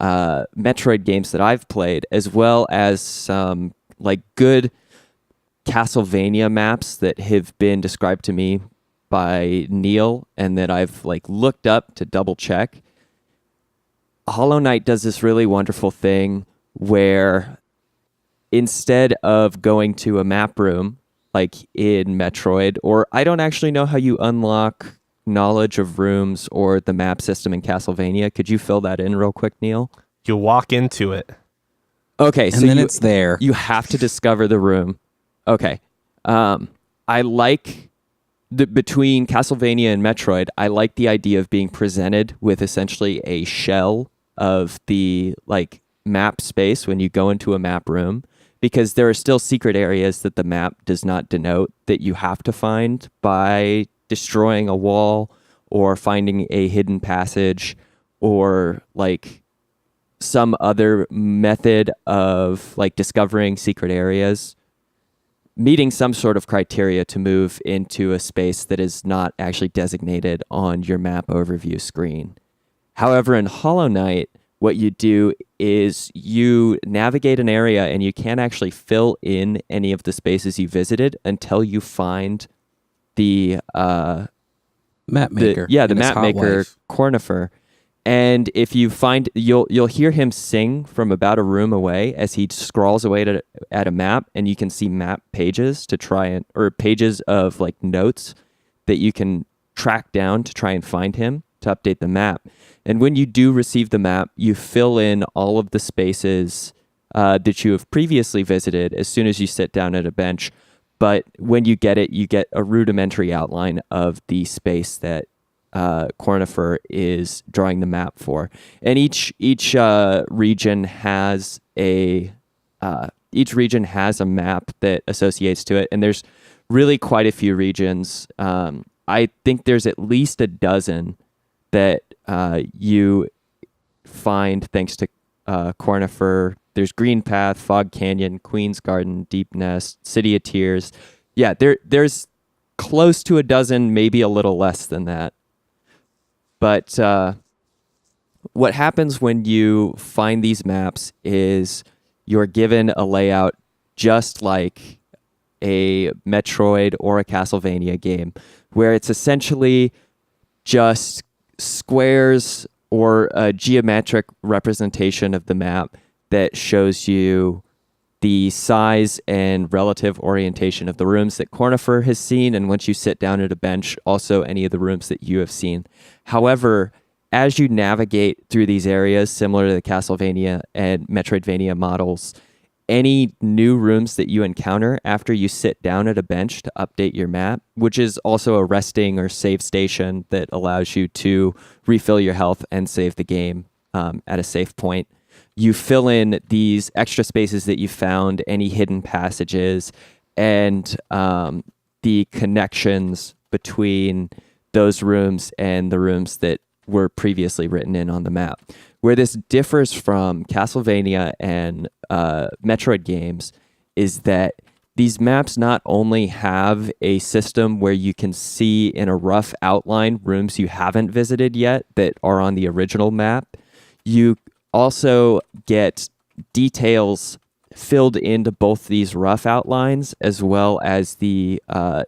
S3: Metroid games that I've played, as well as some like good Castlevania maps that have been described to me by Neil and that I've like looked up to double check. Hollow Knight does this really wonderful thing where instead of going to a map room like in Metroid, or I don't actually know how you unlock knowledge of rooms or the map system in Castlevania. Could you fill that in real quick, Neil?
S1: You walk into it.
S3: Okay,
S2: And then it's there.
S3: You have to discover the room. Okay. I like between Castlevania and Metroid, I like the idea of being presented with essentially a shell of the like map space when you go into a map room, because there are still secret areas that the map does not denote that you have to find by destroying a wall or finding a hidden passage or like some other method of like discovering secret areas, meeting some sort of criteria to move into a space that is not actually designated on your map overview screen. However, in Hollow Knight, what you do is you navigate an area and you can't actually fill in any of the spaces you visited until you find the
S2: Map maker.
S3: the
S2: and his
S3: map
S2: hot
S3: maker
S2: wife.
S3: Cornifer. And if you find, you'll hear him sing from about a room away as he scrawls away at a map, and you can see map pages or pages of like notes that you can track down to try and find him to update the map. And when you do receive the map, you fill in all of the spaces that you have previously visited as soon as you sit down at a bench. But when you get it, you get a rudimentary outline of the space that Cornifer is drawing the map for. And each region has a map that associates to it. And there's really quite a few regions. I think there's at least a dozen that you find thanks to Cornifer. There's Green Path, Fog Canyon, Queen's Garden, Deep Nest, City of Tears. Yeah, there's close to a dozen, maybe a little less than that. But what happens when you find these maps is you're given a layout just like a Metroid or a Castlevania game, where it's essentially just squares or a geometric representation of the map that shows you the size and relative orientation of the rooms that Cornifer has seen, and once you sit down at a bench, also any of the rooms that you have seen. However, as you navigate through these areas, similar to the Castlevania and Metroidvania models, any new rooms that you encounter after you sit down at a bench to update your map, which is also a resting or save station that allows you to refill your health and save the game at a safe point. You fill in these extra spaces that you found, any hidden passages, and the connections between those rooms and the rooms that were previously written in on the map. Where this differs from Castlevania and Metroid games is that these maps not only have a system where you can see in a rough outline rooms you haven't visited yet that are on the original map, you also get details filled into both these rough outlines as well as the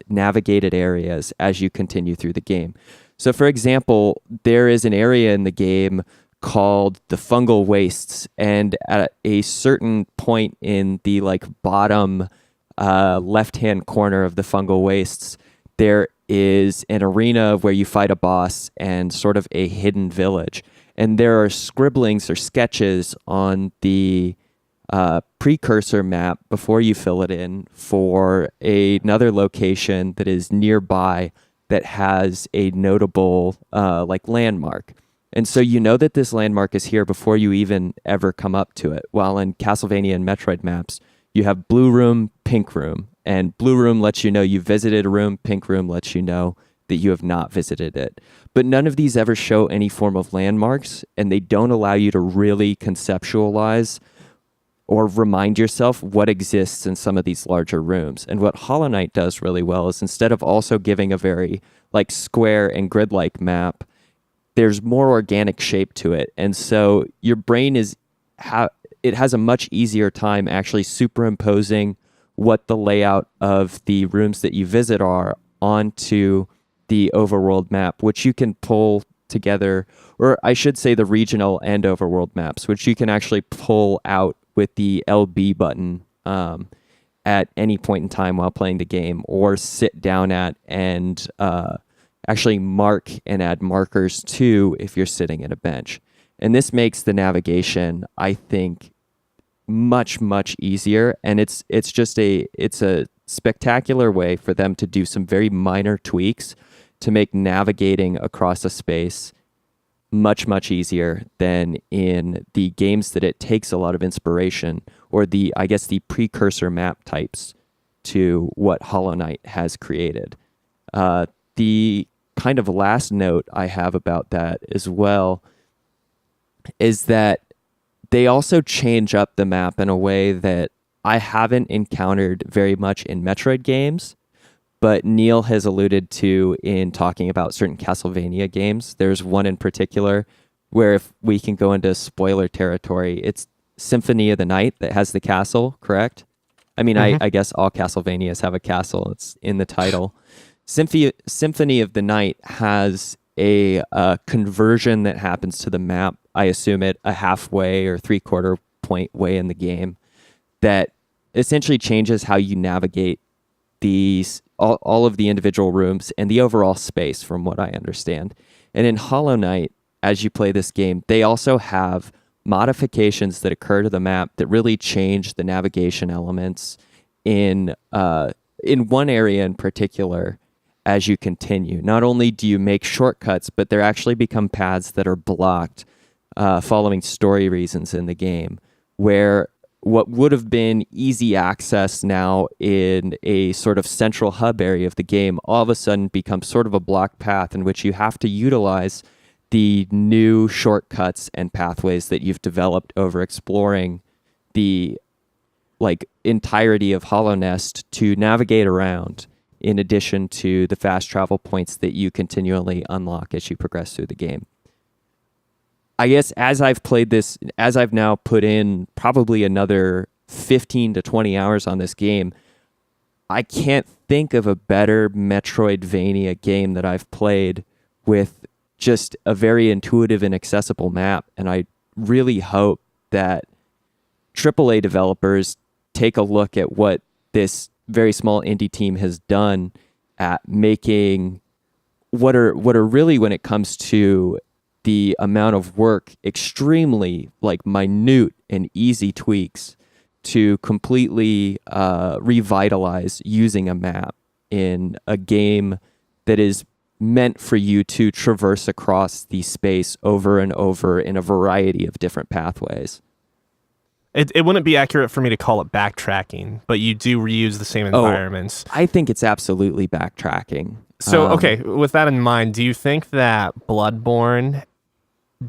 S3: navigated areas as you continue through the game. So, for example, there is an area in the game called the Fungal Wastes, and at a certain point in the bottom left-hand corner of the Fungal Wastes, there is an arena where you fight a boss and sort of a hidden village. And there are scribblings or sketches on the precursor map before you fill it in for another location that is nearby that has a notable landmark. And so you know that this landmark is here before you even ever come up to it. While in Castlevania and Metroid maps, you have blue room, pink room. And blue room lets you know you visited a room, pink room lets you know that you have not visited it. But none of these ever show any form of landmarks, and they don't allow you to really conceptualize or remind yourself what exists in some of these larger rooms. And what Hollow Knight does really well is instead of also giving a very square and grid-like map, there's more organic shape to it. And so your brain it has a much easier time actually superimposing what the layout of the rooms that you visit are onto the overworld map, which you can pull together, or I should say the regional and overworld maps, which you can actually pull out with the LB button at any point in time while playing the game, or sit down at and actually mark and add markers to if you're sitting at a bench. And this makes the navigation, I think, much, much easier. And it's a spectacular way for them to do some very minor tweaks to make navigating across a space much, much easier than in the games that it takes a lot of inspiration, or the precursor map types to what Hollow Knight has created. The kind of last note I have about that as well is that they also change up the map in a way that I haven't encountered very much in Metroid games, but Neil has alluded to in talking about certain Castlevania games. There's one in particular where if we can go into spoiler territory, it's Symphony of the Night that has the castle, correct? I mean, I guess all Castlevanias have a castle. It's in the title. Symphony of the Night has a conversion that happens to the map. I assume it a halfway or 3/4 point way in the game that essentially changes how you navigate all of the individual rooms and the overall space, from what I understand. And in Hollow Knight, as you play this game, they also have modifications that occur to the map that really change the navigation elements in one area in particular. As you continue, not only do you make shortcuts, but there actually become paths that are blocked following story reasons in the game, where what would have been easy access now in a sort of central hub area of the game all of a sudden becomes sort of a blocked path in which you have to utilize the new shortcuts and pathways that you've developed over exploring the entirety of Hollow Nest to navigate around, in addition to the fast travel points that you continually unlock as you progress through the game. I guess as I've played this, as I've now put in probably another 15 to 20 hours on this game, I can't think of a better Metroidvania game that I've played with just a very intuitive and accessible map. And I really hope that AAA developers take a look at what this very small indie team has done at making what are really, when it comes to the amount of work, extremely minute and easy tweaks to completely revitalize using a map in a game that is meant for you to traverse across the space over and over in a variety of different pathways.
S1: It wouldn't be accurate for me to call it backtracking, but you do reuse the same environments.
S3: I think it's absolutely backtracking.
S1: So, okay, with that in mind, do you think that Bloodborne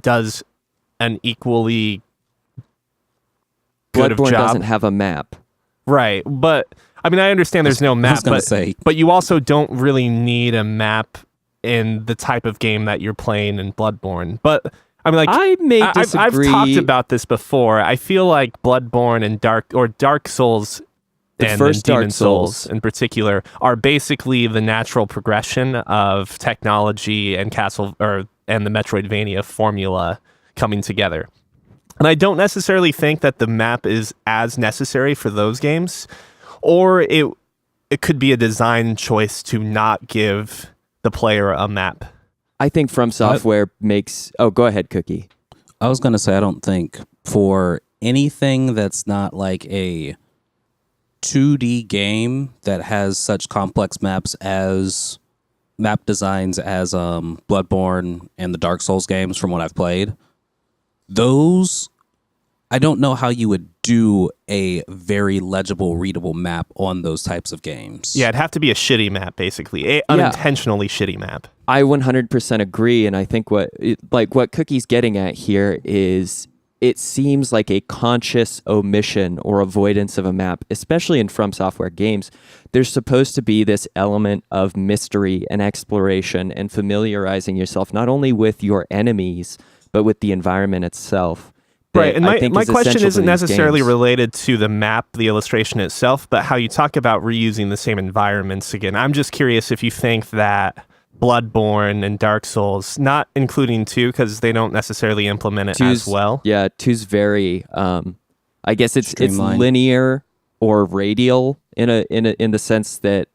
S1: does an equally good of
S3: Bloodborne
S1: job?
S3: doesn't have a map.
S1: Right, but I mean, I understand there's no map, but you also don't really need a map in the type of game that you're playing in Bloodborne. But I mean,
S3: I may disagree.
S1: I've talked about this before. I feel like Bloodborne and Dark Souls and Demon Souls in particular are basically the natural progression of technology and and the Metroidvania formula coming together. And I don't necessarily think that the map is as necessary for those games, or it could be a design choice to not give the player a map.
S3: I think From Software makes... Oh, go ahead, Cookie.
S2: I was going to say, I don't think for anything that's not like a 2D game that has such complex map designs as Bloodborne and the Dark Souls games, from what I've played, those, I don't know how you would do a very legible, readable map on those types of games.
S1: Yeah, it'd have to be a shitty map, basically. Unintentionally shitty map.
S3: I 100% agree, and I think what Cookie's getting at here is it seems like a conscious omission or avoidance of a map, especially in From Software games. There's supposed to be this element of mystery and exploration and familiarizing yourself not only with your enemies, but with the environment itself.
S1: Right, and my question isn't necessarily related to the map, the illustration itself, but how you talk about reusing the same environments again. I'm just curious if you think that Bloodborne and Dark Souls, not including 2 because they don't necessarily implement it as well.
S3: Yeah, 2's very, I guess it's linear or radial in the sense that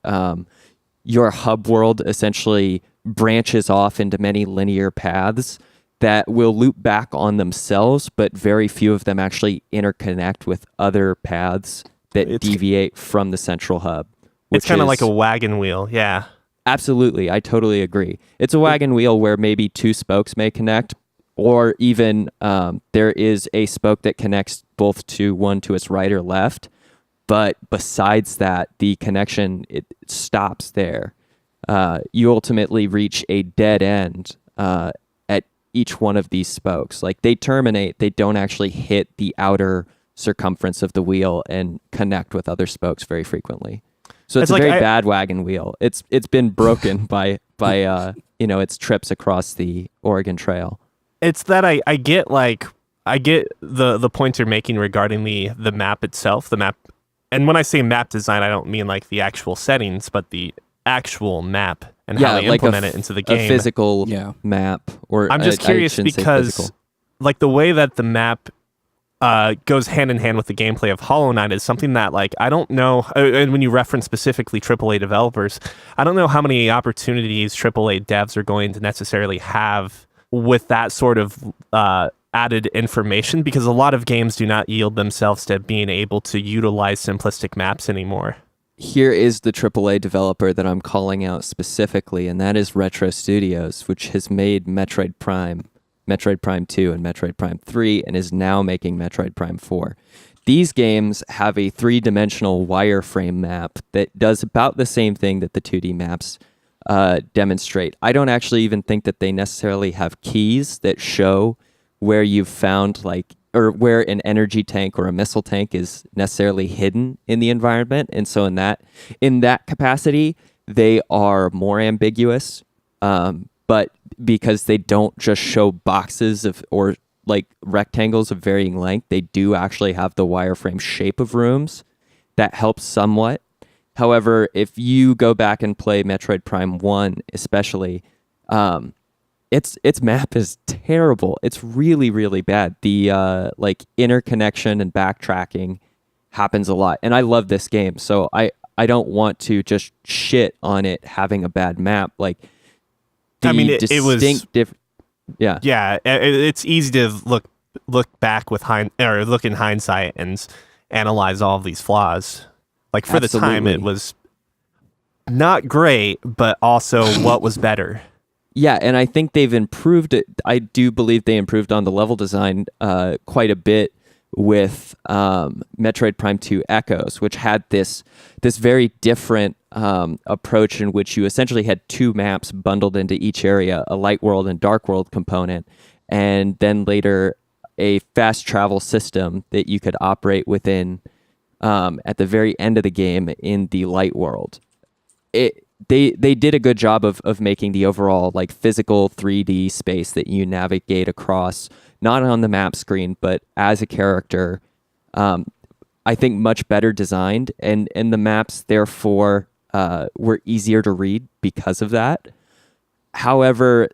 S3: your hub world essentially branches off into many linear paths that will loop back on themselves, but very few of them actually interconnect with other paths that deviate from the central hub.
S1: It's kind of like a wagon wheel, yeah.
S3: Absolutely, I totally agree. It's a wagon wheel where maybe 2 spokes may connect, or even there is a spoke that connects both to one to its right or left, but besides that, the connection, it stops there. You ultimately reach a dead end at each one of these spokes. Like, they terminate, they don't actually hit the outer circumference of the wheel and connect with other spokes very frequently. So it's a very bad wagon wheel. It's been broken by its trips across the Oregon Trail.
S1: it's that I get like I get the points you're making regarding the map itself, the map. And when I say map design, I don't mean like the actual settings, but the actual map and how they
S3: like
S1: implement it into the
S3: a
S1: game.
S3: physical map. Or
S1: I'm just curious because like the way that the map goes hand in hand with the gameplay of Hollow Knight is something that like I don't know. And when you reference specifically AAA developers, I don't know how many opportunities AAA devs are going to necessarily have with that sort of added information, because a lot of games do not yield themselves to being able to utilize simplistic maps anymore.
S3: Here is the AAA developer that I'm calling out specifically, and that is Retro Studios, which has made Metroid Prime 2, and Metroid Prime 3, and is now making Metroid Prime 4. These games have a three-dimensional wireframe map that does about the same thing that the 2D maps demonstrate. I don't actually even think that they necessarily have keys that show where you've found or where an energy tank or a missile tank is necessarily hidden in the environment. And so in that capacity, they are more ambiguous. But because they don't just show boxes or like rectangles of varying length, they do actually have the wireframe shape of rooms. That helps somewhat. However, if you go back and play Metroid Prime 1 especially, its map is terrible. It's really, really bad. The interconnection and backtracking happens a lot. And I love this game, so I don't want to just shit on it having a bad map. Like,
S1: it was
S3: yeah.
S1: It's easy to look back with look in hindsight and analyze all of these flaws. Like for
S3: Absolutely.
S1: the time, it was not great, but also what was better.
S3: Yeah, and I think they've improved it. I do believe they improved on the level design quite a bit with Metroid Prime 2 Echoes, which had this very different approach in which you essentially had two maps bundled into each area, a light world and dark world component, and then later a fast travel system that you could operate within at the very end of the game in the light world. They did a good job of making the overall like physical 3D space that you navigate across, not on the map screen, but as a character. I think much better designed, and the maps therefore were easier to read because of that. However,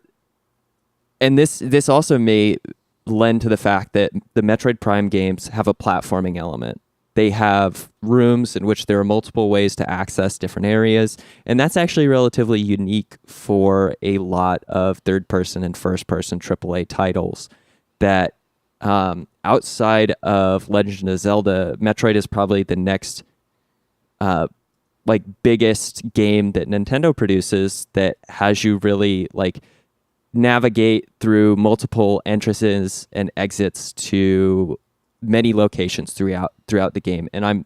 S3: and this also may lend to the fact that the Metroid Prime games have a platforming element. They have rooms in which there are multiple ways to access different areas, and that's actually relatively unique for a lot of third-person and first-person AAA titles. That outside of Legend of Zelda, Metroid is probably the next biggest game that Nintendo produces that has you really like navigate through multiple entrances and exits to many locations throughout the game. And I'm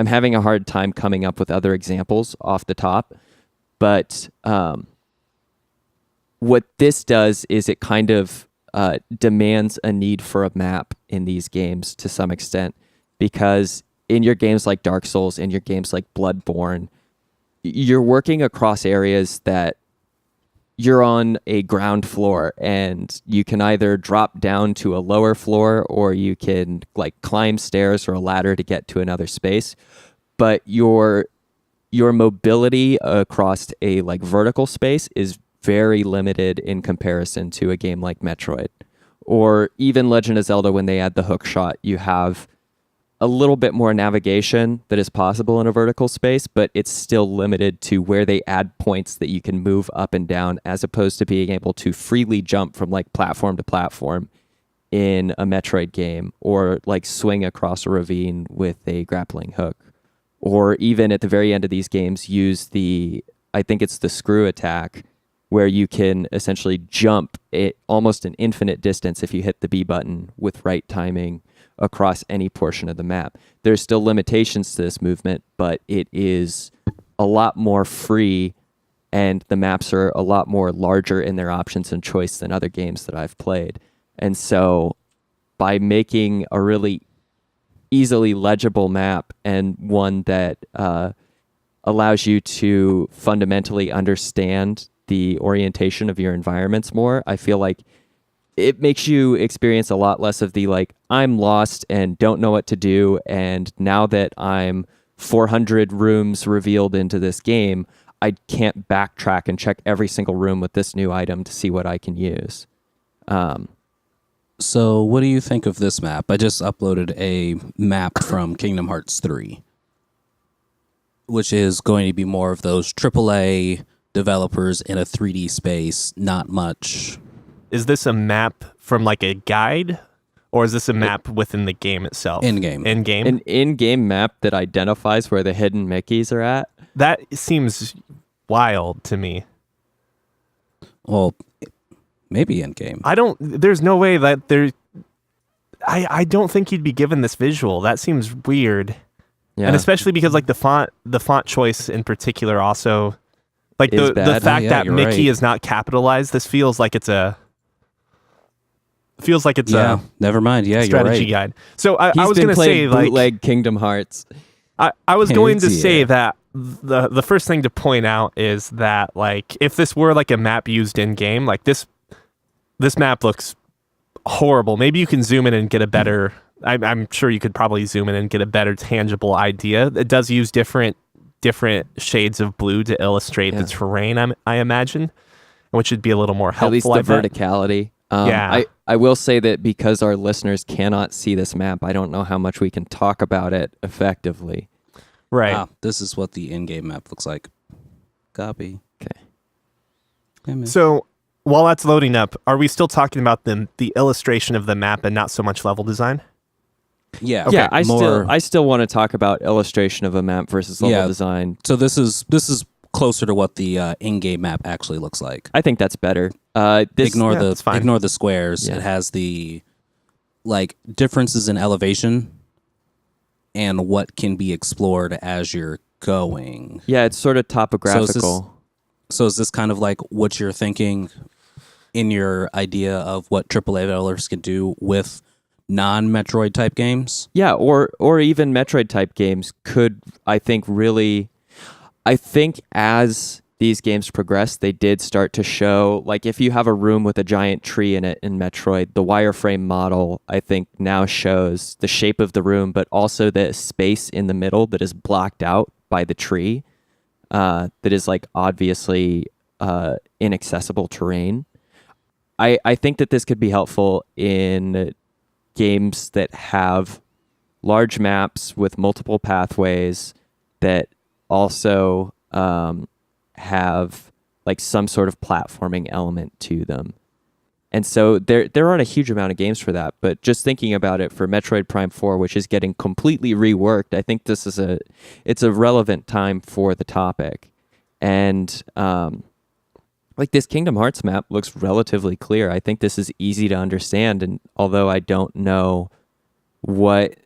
S3: having a hard time coming up with other examples off the top, but what this does is it kind of demands a need for a map in these games to some extent, because in your games like Dark Souls, in your games like Bloodborne, you're working across areas that you're on a ground floor, and you can either drop down to a lower floor or you can like climb stairs or a ladder to get to another space. But your mobility across a like vertical space is very limited in comparison to a game like Metroid or even Legend of Zelda. When they add the hook shot, you have a little bit more navigation that is possible in a vertical space, but it's still limited to where they add points that you can move up and down, as opposed to being able to freely jump from like platform to platform in a Metroid game, or like swing across a ravine with a grappling hook, or even at the very end of these games use I think it's the screw attack, where you can essentially jump almost an infinite distance if you hit the B button with right timing across any portion of the map. There's still limitations to this movement, but it is a lot more free, and the maps are a lot more larger in their options and choice than other games that I've played. And so by making a really easily legible map, and one that allows you to fundamentally understand the orientation of your environments more, I feel like it makes you experience a lot less of the like, I'm lost and don't know what to do. And now that I'm 400 rooms revealed into this game, I can't backtrack and check every single room with this new item to see what I can use.
S2: So what do you think of this map? I just uploaded a map from Kingdom Hearts 3, which is going to be more of those AAA developers in a 3D space, not much.
S1: Is this a map from like a guide, or is this a map within the game itself?
S2: In-game.
S1: In-game?
S3: An in-game map that identifies where the hidden Mickeys are at.
S1: That seems wild to me.
S2: Well, maybe in-game.
S1: There's no way that I don't think you'd be given this visual. That seems weird.
S3: Yeah.
S1: And especially because like the font choice in particular also, like
S3: Is
S1: the
S3: bad.
S1: fact that
S2: you're
S1: Mickey
S2: right.
S1: is not capitalized, this feels like it's a
S2: Never mind. Yeah, you're
S1: strategy
S2: right.
S1: guide. So I
S3: He's
S1: was
S3: been
S1: going to say
S3: playing
S1: like
S3: bootleg Kingdom Hearts.
S1: I was going to say
S2: Yeah.
S1: that the first thing to point out is that like if this were like a map used in game, like this map looks horrible. Maybe you can zoom in and get a better. I'm sure you could probably zoom in and get a better tangible idea. It does use different shades of blue to illustrate the terrain. I imagine, which would be a little more helpful.
S3: At least the verticality.
S1: Yeah.
S3: I will say that because our listeners cannot see this map, I don't know how much we can talk about it effectively.
S1: Right.
S2: Ah, this is what the in-game map looks like. Copy.
S3: Okay.
S2: Hey, man.
S1: So while that's loading up, are we still talking about the illustration of the map and not so much level design?
S2: Yeah.
S3: Yeah, I
S2: more-
S3: still want to talk about illustration of a map versus level
S2: Yeah.
S3: design.
S2: So this is closer to what the in-game map actually looks like.
S3: I think that's better.
S2: Ignore
S1: that's fine.
S2: the squares.
S3: Yeah.
S2: It has the like differences in elevation and what can be explored as you're going.
S3: Yeah, it's sort of topographical.
S2: So is this kind of like what you're thinking in your idea of what AAA developers can do with non-Metroid type games?
S3: Yeah, or even Metroid type games could, I think as these games progress, they did start to show, like if you have a room with a giant tree in it in Metroid, the wireframe model, I think now shows the shape of the room, but also the space in the middle that is blocked out by the tree, that is like obviously inaccessible terrain. I think that this could be helpful in games that have large maps with multiple pathways that also have like some sort of platforming element to them. And so there aren't a huge amount of games for that, but just thinking about it for Metroid Prime 4, which is getting completely reworked, I think this is it's a relevant time for the topic. And like this Kingdom Hearts map looks relatively clear. I think this is easy to understand, and although I don't know what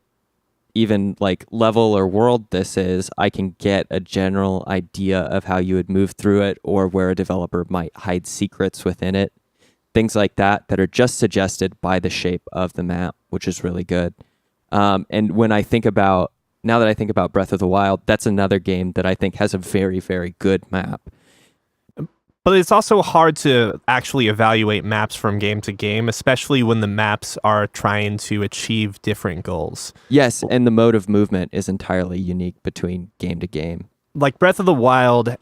S3: even like level or world this is, I can get a general idea of how you would move through it or where a developer might hide secrets within it. Things like that are just suggested by the shape of the map, which is really good. And now that I think about Breath of the Wild, that's another game that I think has a very, very good map.
S1: But it's also hard to actually evaluate maps from game to game, especially when the maps are trying to achieve different goals.
S3: Yes, and the mode of movement is entirely unique between game to game.
S1: Like Breath of the Wild,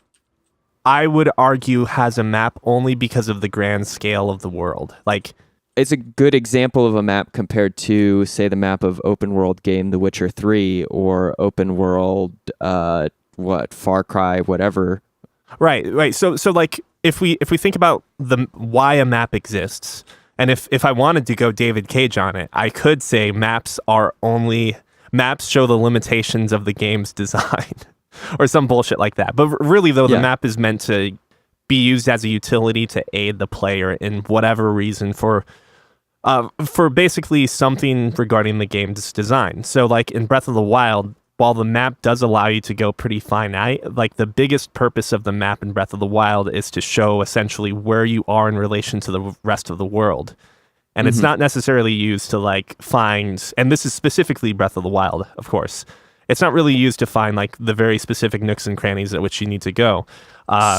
S1: I would argue has a map only because of the grand scale of the world. Like
S3: it's a good example of a map compared to, say, the map of open world game The Witcher 3 or open world Far Cry, whatever.
S1: Right. So like if we think about why a map exists, and if I wanted to go David Cage on it, I could say maps show the limitations of the game's design or some bullshit like that. But really though, the map is meant to be used as a utility to aid the player in whatever reason for basically something regarding the game's design. So like in Breath of the Wild, while the map does allow you to go pretty finite, like the biggest purpose of the map in Breath of the Wild is to show essentially where you are in relation to the rest of the world. And it's not necessarily used to like find, and this is specifically Breath of the Wild, of course. It's not really used to find like the very specific nooks and crannies at which you need to go.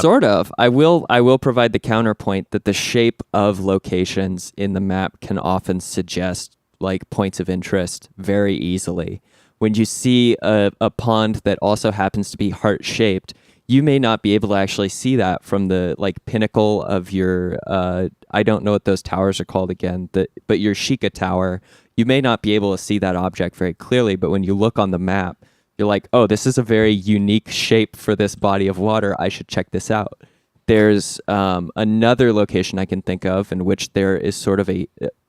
S3: Sort of. I will provide the counterpoint that the shape of locations in the map can often suggest like points of interest very easily. When you see a pond that also happens to be heart shaped, you may not be able to actually see that from the like pinnacle of your I don't know what those towers are called again, but your Sheikah Tower. You may not be able to see that object very clearly, but when you look on the map, you're like, oh, this is a very unique shape for this body of water. I should check this out. There's another location I can think of in which there is sort of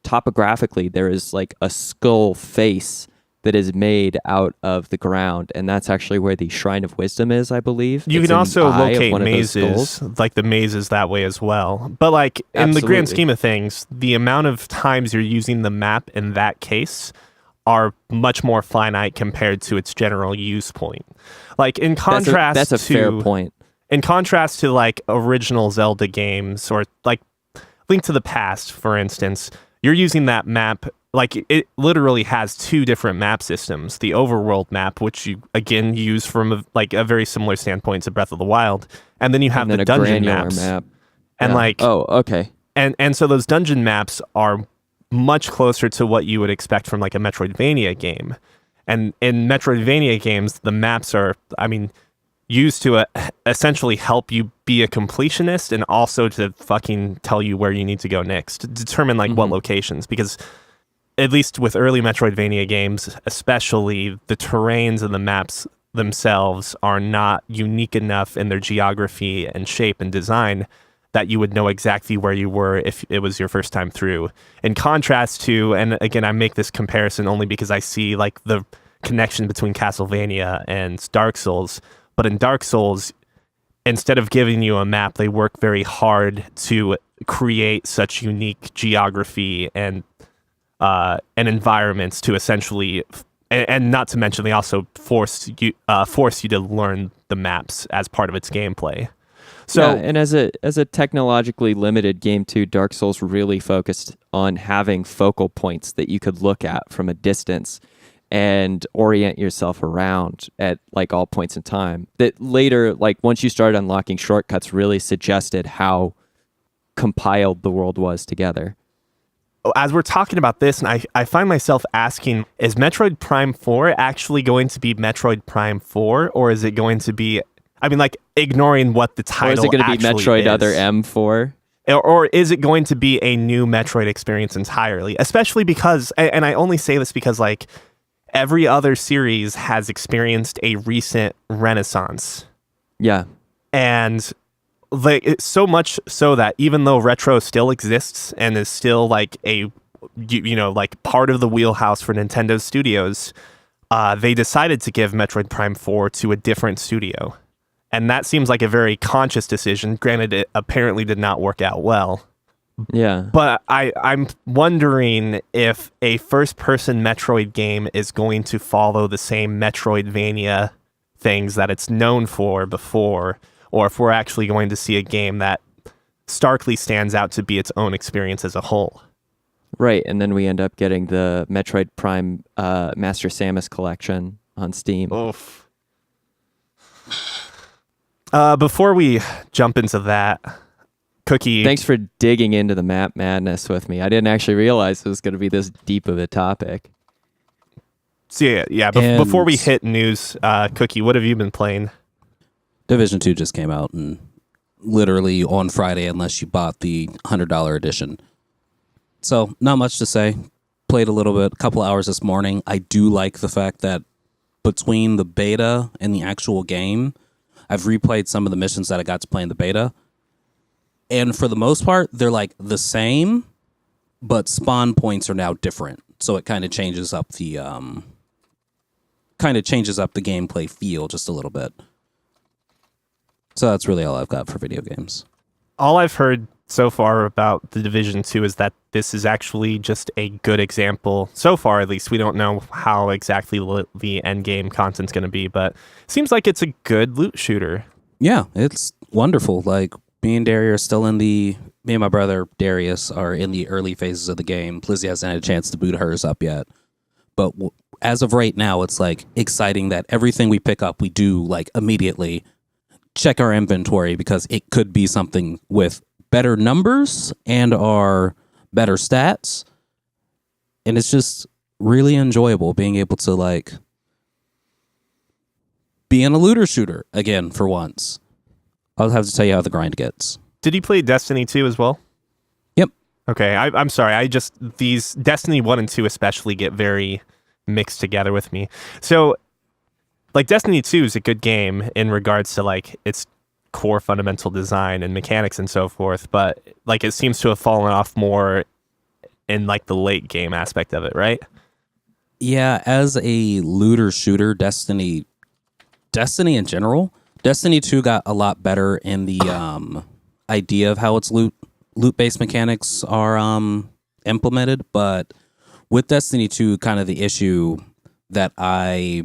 S3: topographically, there is like a skull face that is made out of the ground, and that's actually where the Shrine of Wisdom is, I believe.
S1: You can also locate mazes, like the mazes that way as well. But like in the grand scheme of things, the amount of times you're using the map in that case are much more finite compared to its general use point. Like in contrast
S3: that's a fair point.
S1: In contrast to like original Zelda games or like Link to the Past, for instance, you're using that map. Like it literally has two different map systems. The overworld map, which you again use from a very similar standpoint to Breath of the Wild, and then you have the dungeon maps. And
S3: okay.
S1: And so those dungeon maps are much closer to what you would expect from like a Metroidvania game. And in Metroidvania games, the maps are, used to essentially help you be a completionist and also to fucking tell you where you need to go next, to determine like what locations, because at least with early Metroidvania games, especially, the terrains and the maps themselves are not unique enough in their geography and shape and design that you would know exactly where you were if it was your first time through. In contrast to, and again, I make this comparison only because I see like the connection between Castlevania and Dark Souls, but in Dark Souls, instead of giving you a map, they work very hard to create such unique geography and environments to essentially, and not to mention they also force you to learn the maps as part of its gameplay. So,
S3: yeah, and as a technologically limited game too, Dark Souls really focused on having focal points that you could look at from a distance and orient yourself around at like all points in time. That later, like once you started unlocking shortcuts, really suggested how compiled the world was together.
S1: As we're talking about this, and I find myself asking, is Metroid Prime 4 actually going to be Metroid Prime 4, or is it going to be, ignoring what the title actually is? Or is it going to be Metroid
S3: Other M4?
S1: Or is it going to be a new Metroid experience entirely? Especially because, and I only say this because, like, every other series has experienced a recent renaissance.
S3: Yeah.
S1: And like so much so that even though retro still exists and is still like a like part of the wheelhouse for Nintendo Studios, they decided to give Metroid Prime 4 to a different studio, and that seems like a very conscious decision. Granted, it apparently did not work out well.
S3: Yeah,
S1: but I'm wondering if a first-person Metroid game is going to follow the same Metroidvania things that it's known for before, or if we're actually going to see a game that starkly stands out to be its own experience as a whole.
S3: Right, and then we end up getting the Metroid Prime Master Samus collection on Steam.
S1: Oof. Before we jump into that, Cookie...
S3: Thanks for digging into the map madness with me. I didn't actually realize it was going to be this deep of a topic.
S1: So before we hit news, Cookie, what have you been playing?
S2: Division 2 just came out, and literally on Friday, unless you bought the $100 edition. So, not much to say. Played a little bit, a couple hours this morning. I do like the fact that between the beta and the actual game, I've replayed some of the missions that I got to play in the beta. And for the most part, they're like the same, but spawn points are now different. So it kind of changes up the gameplay feel just a little bit. So that's really all I've got for video games.
S1: All I've heard so far about the Division 2 is that this is actually just a good example. So far, at least, we don't know how exactly the end game content's going to be, but it seems like it's a good loot shooter.
S2: Yeah, it's wonderful. Like, me and my brother Darius are in the early phases of the game. Lizzie hasn't had a chance to boot hers up yet. But as of right now, it's like exciting that everything we pick up, we do like immediately check our inventory because it could be something with better numbers and our better stats. And it's just really enjoyable being able to like be in a looter shooter again for once. I'll have to tell you how the grind gets.
S1: Did you play Destiny 2 as well?
S2: Yep.
S1: Okay, I'm sorry. These Destiny 1 and 2 especially get very mixed together with me. So, like, Destiny 2 is a good game in regards to, like, its core fundamental design and mechanics and so forth, but, like, it seems to have fallen off more in, like, the late game aspect of it, right?
S2: Yeah, as a looter shooter, Destiny in general, Destiny 2 got a lot better in the idea of how its loot-based mechanics are implemented, but with Destiny 2, kind of the issue that I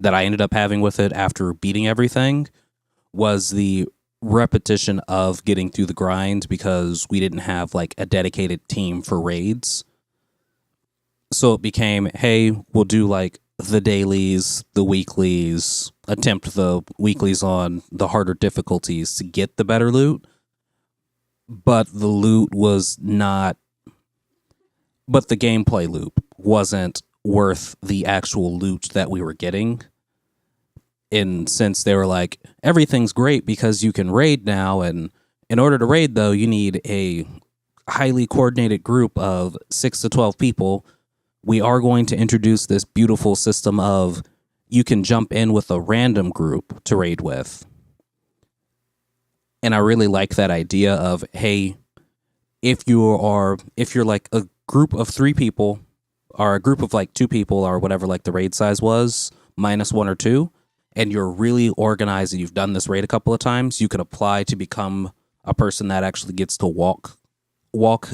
S2: ended up having with it after beating everything was the repetition of getting through the grind because we didn't have like a dedicated team for raids. So it became, hey, we'll do like the dailies, the weeklies, attempt the weeklies on the harder difficulties to get the better loot. But the loot was not, but the gameplay loop wasn't worth the actual loot that we were getting. And since they were like, everything's great because you can raid now, and in order to raid, though, you need a highly coordinated group of 6 to 12 people. We are going to introduce this beautiful system of you can jump in with a random group to raid with. And I really like that idea of, hey, if you're like a group of 3 people or a group of like 2 people or whatever like the raid size was, minus 1 or 2, and you're really organized and you've done this raid a couple of times, you could apply to become a person that actually gets to walk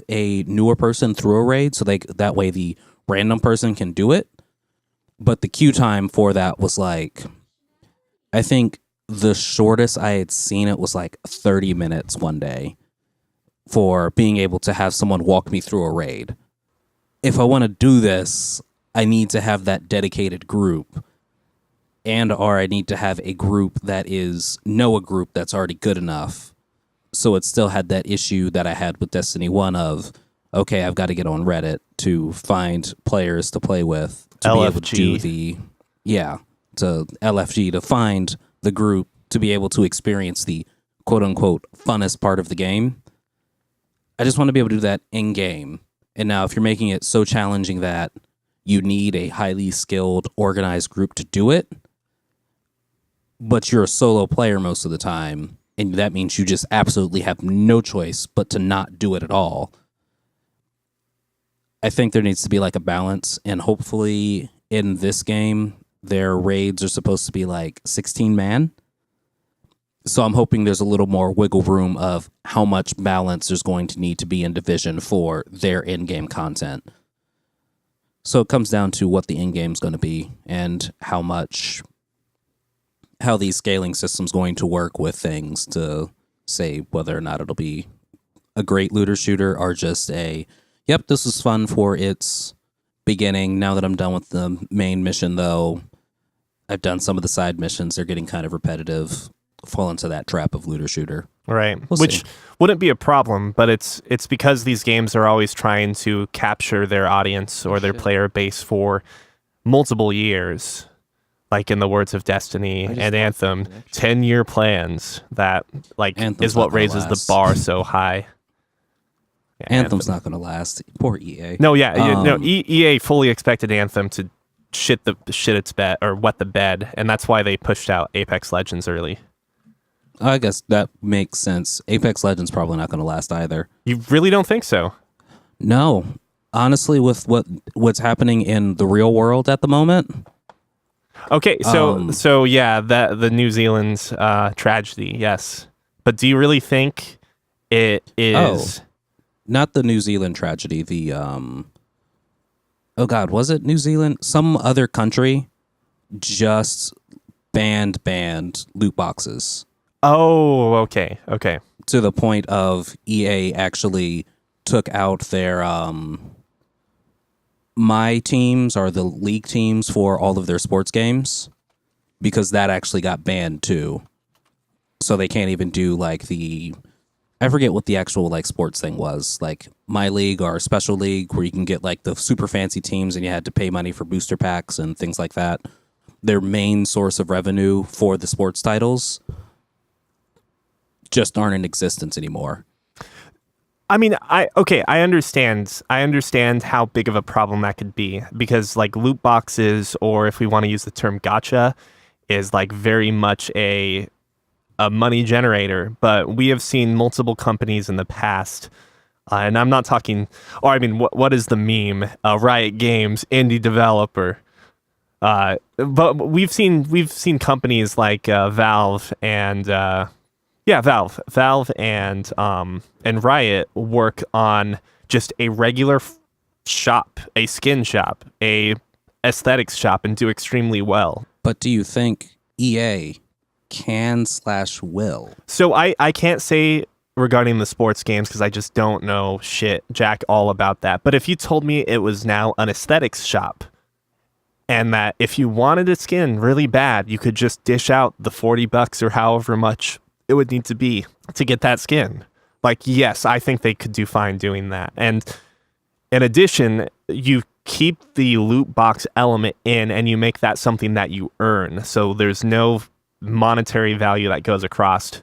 S2: a newer person through a raid, so that way the random person can do it. But the queue time for that was like, I think the shortest I had seen it was like 30 minutes one day for being able to have someone walk me through a raid. If I want to do this, I need to have that dedicated group, or I need to have a group that know a group that's already good enough. So it still had that issue that I had with Destiny 1 of, okay, I've got to get on Reddit to find players to play with to
S1: LFG.
S2: be able to do to LFG to find the group to be able to experience the quote unquote funnest part of the game. I just want to be able to do that in game. And now if you're making it so challenging that you need a highly skilled, organized group to do it, but you're a solo player most of the time, and that means you just absolutely have no choice but to not do it at all. I think there needs to be like a balance, and hopefully in this game, their raids are supposed to be like 16 man. So I'm hoping there's a little more wiggle room of how much balance there's going to need to be in Division for their in-game content. So it comes down to what the in-game is going to be and how these scaling systems going to work with things to say whether or not it'll be a great looter shooter or just yep, this is fun for its beginning. Now that I'm done with the main mission, though, I've done some of the side missions. They're getting kind of repetitive. Fall into that trap of looter shooter.
S1: Right.
S2: Which
S1: wouldn't be a problem, but it's because these games are always trying to capture their audience or their player base for multiple years. Like in the words of Destiny and Anthem, 10-year plans that like
S2: Anthem's
S1: is what raises the bar so high. Yeah,
S2: Anthem's not going to last. Poor EA.
S1: No, yeah, EA fully expected Anthem to shit its bed or wet the bed, and that's why they pushed out Apex Legends early.
S2: I guess that makes sense. Apex Legends probably not going to last either.
S1: You really don't think so?
S2: No. Honestly, with what's happening in the real world at the moment.
S1: Okay, so yeah, the New Zealand's tragedy, yes. But do you really think it is...
S2: Oh, not the New Zealand tragedy, the... Oh God, was it New Zealand? Some other country just banned loot boxes.
S1: Oh, okay.
S2: To the point of EA actually took out their my teams are the league teams for all of their sports games because that actually got banned too. So they can't even do like I forget what the actual like sports thing was. Like my league or special league where you can get like the super fancy teams and you had to pay money for booster packs and things like that. Their main source of revenue for the sports titles just aren't in existence anymore.
S1: I mean, I understand. I understand how big of a problem that could be because like loot boxes, or if we want to use the term gacha, is like very much a money generator. But we have seen multiple companies in the past, and I'm not talking. Or I mean, what is the meme? Riot Games, indie developer. But we've seen companies like Valve and Valve and Riot work on just a regular shop, a skin shop, a aesthetics shop, and do extremely well.
S2: But do you think EA can/will?
S1: So I can't say regarding the sports games because I just don't know jack all about that. But if you told me it was now an aesthetics shop, and that if you wanted a skin really bad, you could just dish out the $40 or however much it would need to be to get that skin. Like, yes, I think they could do fine doing that. And in addition, you keep the loot box element in and you make that something that you earn. So there's no monetary value that goes across.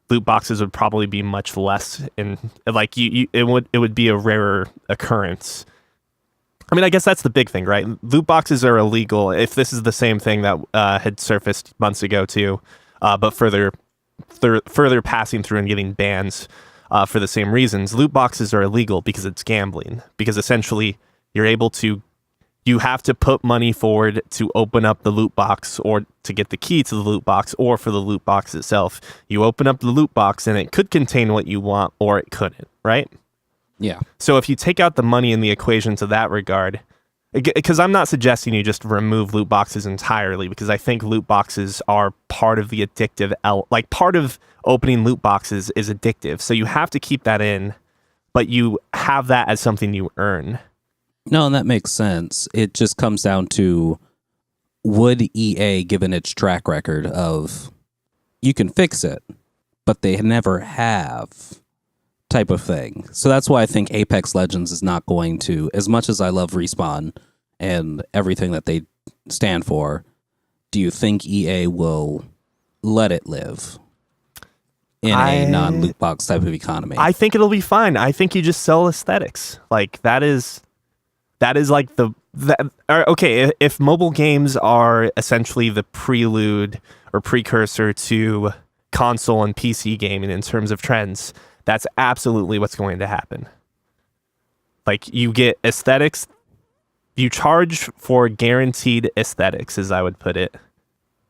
S1: Loot boxes would probably be much less in like it would be a rarer occurrence. I mean, I guess that's the big thing, right? Loot boxes are illegal if this is the same thing that had surfaced months ago too, but further passing through and getting bans for the same reasons. Loot boxes are illegal because it's gambling, because essentially you have to put money forward to open up the loot box or to get the key to the loot box or for the loot box itself. You open up the loot box and it could contain what you want or it couldn't, right?
S2: Yeah.
S1: So if you take out the money in the equation to that regard, because I'm not suggesting you just remove loot boxes entirely, because I think loot boxes are part of the addictive, like part of opening loot boxes is addictive. So you have to keep that in, but you have that as something you earn.
S2: No, and that makes sense. It just comes down to, would EA, given its track record of, you can fix it, but they never have, type of thing. So that's why I think Apex Legends is not going to, as much as I love Respawn and everything that they stand for, do you think EA will let it live in a non-loot box type of economy?
S1: I think it'll be fine. I think you just sell aesthetics. Like that is like okay, if mobile games are essentially the prelude or precursor to console and PC gaming in terms of trends, that's absolutely what's going to happen. Like you get aesthetics, you charge for guaranteed aesthetics, as I would put it.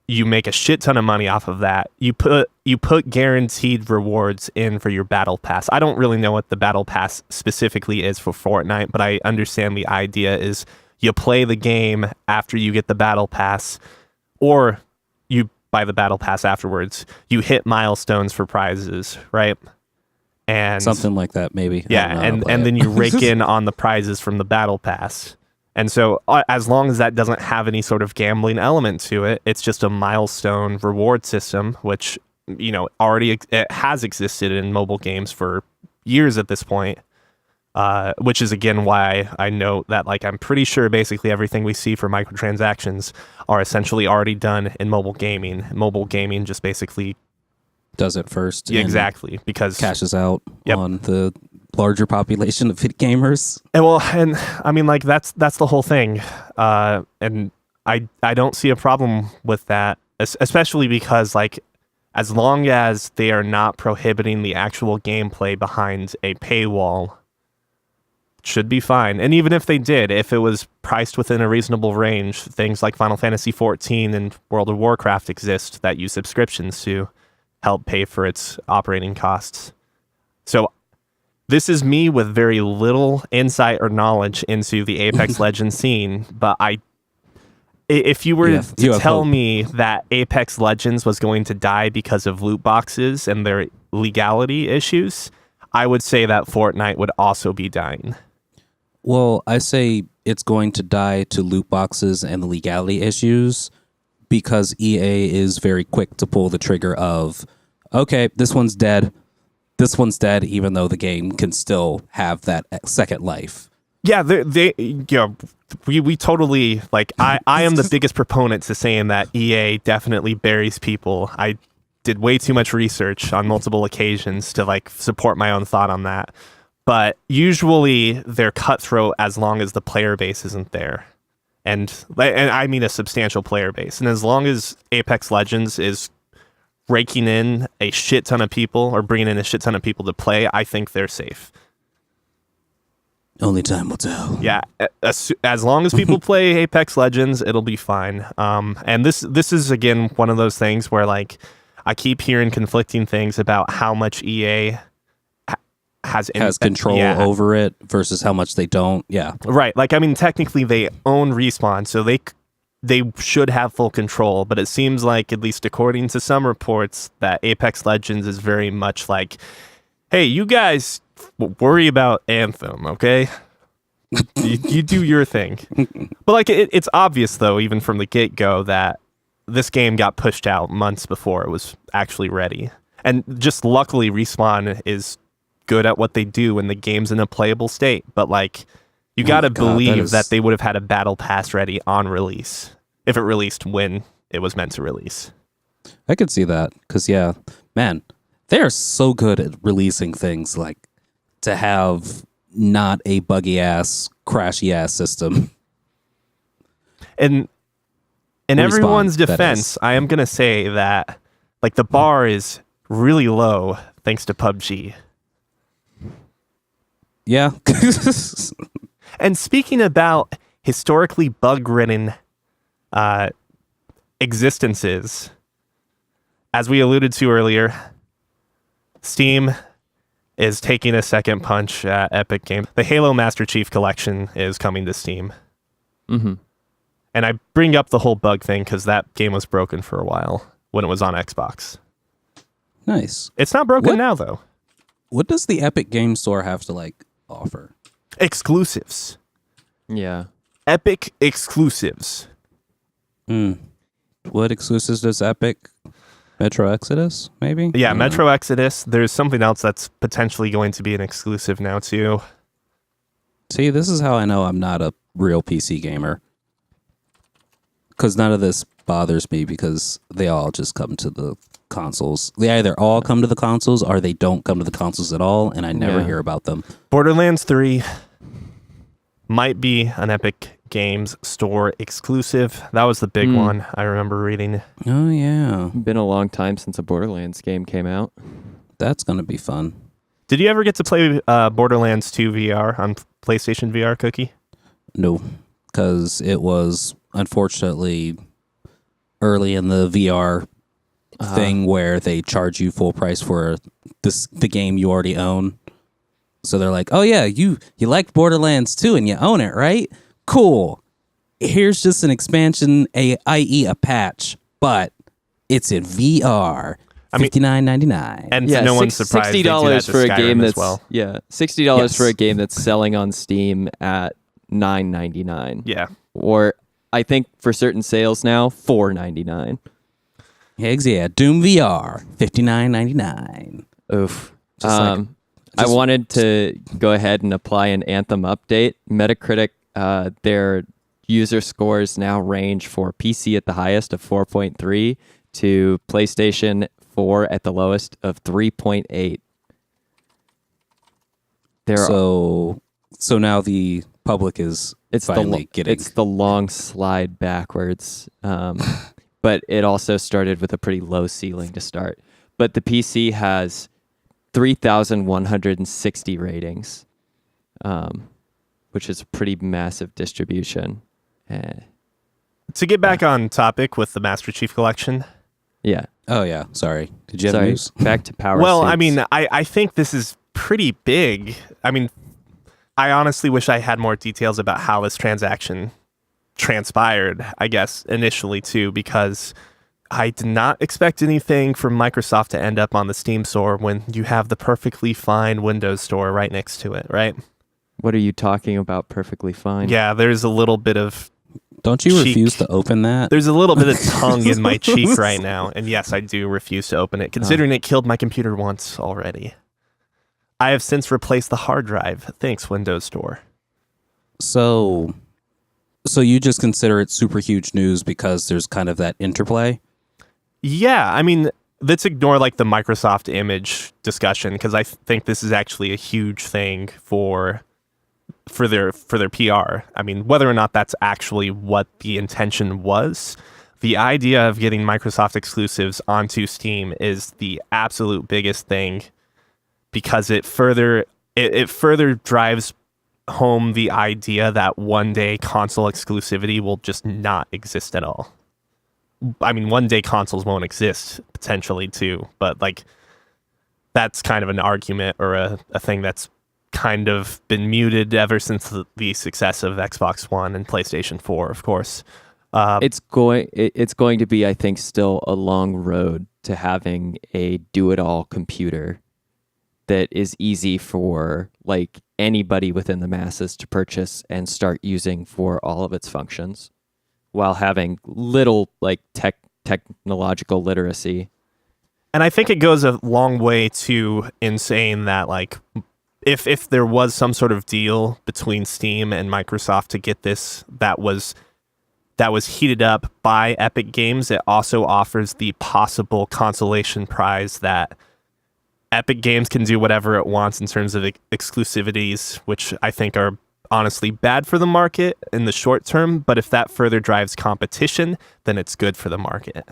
S1: You make a shit ton of money off of that. You put guaranteed rewards in for your battle pass. I don't really know what the battle pass specifically is for Fortnite, but I understand the idea is you play the game after you get the battle pass, or you buy the battle pass afterwards. You hit milestones for prizes, right? And
S2: something like that, maybe.
S1: Yeah, and then you rake in on the prizes from the battle pass. And so as long as that doesn't have any sort of gambling element to it, it's just a milestone reward system, which, you know, already it has existed in mobile games for years at this point, which is, again, why I note that, like, I'm pretty sure basically everything we see for microtransactions are essentially already done in mobile gaming. Mobile gaming just basically
S2: does it first.
S1: Yeah, exactly, because
S2: cashes out on the larger population of gamers.
S1: And I mean, like that's the whole thing, and I don't see a problem with that, especially because, like, as long as they are not prohibiting the actual gameplay behind a paywall, it should be fine. And even if they did, if it was priced within a reasonable range, things like Final Fantasy XIV and World of Warcraft exist that use subscriptions to help pay for its operating costs. So this is me with very little insight or knowledge into the Apex Legends scene, but if you were to tell me that Apex Legends was going to die because of loot boxes and their legality issues, I would say that Fortnite would also be dying.
S2: Well, I say it's going to die to loot boxes and the legality issues because EA is very quick to pull the trigger of, okay, this one's dead. This one's dead, even though the game can still have that second life.
S1: Yeah, we totally, like, I am the biggest proponent to saying that EA definitely buries people. I did way too much research on multiple occasions to, like, support my own thought on that. But usually they're cutthroat as long as the player base isn't there. And I mean a substantial player base. And as long as Apex Legends is raking in a shit ton of people or bringing in a shit ton of people to play, I think they're safe.
S2: Only time will tell.
S1: Yeah, as long as people play Apex Legends, it'll be fine. And this is, again, one of those things where, like, I keep hearing conflicting things about how much EA has
S2: control over it versus how much they don't. Yeah.
S1: Right. Like, I mean, technically they own Respawn, so they should have full control, but it seems like, at least according to some reports, that Apex Legends is very much like, hey, you guys worry about Anthem, okay? you do your thing. But, like, it's obvious, though, even from the get-go, that this game got pushed out months before it was actually ready. And just luckily, Respawn is good at what they do when the game's in a playable state. But, like, you gotta believe that they would have had a battle pass ready on release if it released when it was meant to release.
S2: I could see that, because, yeah, man, they're so good at releasing things, like, to have not a buggy-ass, crashy-ass system.
S1: And in
S2: Respawn,
S1: everyone's defense, I am going to say that, like, the bar is really low thanks to PUBG.
S2: Yeah.
S1: And speaking about historically bug-ridden existences, as we alluded to earlier, Steam is taking a second punch at Epic Games. The Halo Master Chief Collection is coming to Steam.
S3: Mm-hmm.
S1: And I bring up the whole bug thing because that game was broken for a while when it was on Xbox.
S2: Nice.
S1: It's not broken now, though.
S2: What does the Epic Game Store have to, like, offer?
S1: Exclusives.
S3: Yeah.
S1: Epic exclusives.
S2: What exclusives does Epic? Metro Exodus, maybe?
S1: Yeah, Metro Exodus. There's something else that's potentially going to be an exclusive now, too.
S2: See, this is how I know I'm not a real PC gamer. Because none of this bothers me because they all just come to the consoles. They either all come to the consoles or they don't come to the consoles at all, and I never hear about them.
S1: Borderlands 3 might be an Epic Games Store exclusive. That was the big one I remember reading.
S2: Oh, yeah.
S3: Been a long time since a Borderlands game came out.
S2: That's going to be fun.
S1: Did you ever get to play Borderlands 2 VR on PlayStation VR, Cookie?
S2: No, because it was unfortunately early in the VR thing where they charge you full price for the game you already own. So they're like, oh yeah, you liked Borderlands 2 and you own it, right? Cool. Here's just an expansion, i.e. a patch, but it's in VR. $59.99.
S1: And no one's surprised
S3: $60 for a game that's
S1: $60
S3: for a game that's selling on Steam at $9.99.
S1: Yeah.
S3: Or I think for certain sales now, $4.99.
S2: Eggs, yeah. Doom VR, $59.99.
S3: Oof. I wanted to go ahead and apply an Anthem update. Metacritic, their user scores now range for PC at the highest of 4.3 to PlayStation 4 at the lowest of 3.8.
S2: So now the public is finally getting...
S3: It's the long slide backwards. But it also started with a pretty low ceiling to start. But the PC has 3,160 ratings, which is a pretty massive distribution.
S1: To get back on topic with the Master Chief Collection.
S3: Yeah.
S2: Oh, yeah. Sorry. Did you have news?
S3: Back to power
S1: Well,
S3: suits.
S1: I mean, I think this is pretty big. I mean, I honestly wish I had more details about how this transaction transpired, I guess, initially, too, because I did not expect anything from Microsoft to end up on the Steam store when you have the perfectly fine Windows store right next to it, right?
S3: What are you talking about? Perfectly fine.
S1: Yeah, there's a little bit of
S2: Don't you
S1: cheek.
S2: refuse to open that?
S1: There's a little bit of tongue in my cheek right now, and yes, I do refuse to open it, considering it killed my computer once already. I have since replaced the hard drive. Thanks, Windows Store.
S2: So you just consider it super huge news because there's kind of that interplay?
S1: Yeah, I mean, let's ignore like the Microsoft image discussion because I think this is actually a huge thing for their PR. I mean, whether or not that's actually what the intention was, the idea of getting Microsoft exclusives onto Steam is the absolute biggest thing because it further drives home the idea that one day console exclusivity will just not exist at all. I mean, one day consoles won't exist potentially too, but like that's kind of an argument or a thing that's kind of been muted ever since the success of Xbox One and PlayStation 4, of course.
S3: It's going to be, I think, still a long road to having a do-it-all computer that is easy for like anybody within the masses to purchase and start using for all of its functions, while having little like technological literacy.
S1: And I think it goes a long way in saying that like if there was some sort of deal between Steam and Microsoft to get this that was heated up by Epic Games, it also offers the possible consolation prize that Epic Games can do whatever it wants in terms of exclusivities, which I think are honestly bad for the market in the short term. But if that further drives competition, then it's good for the market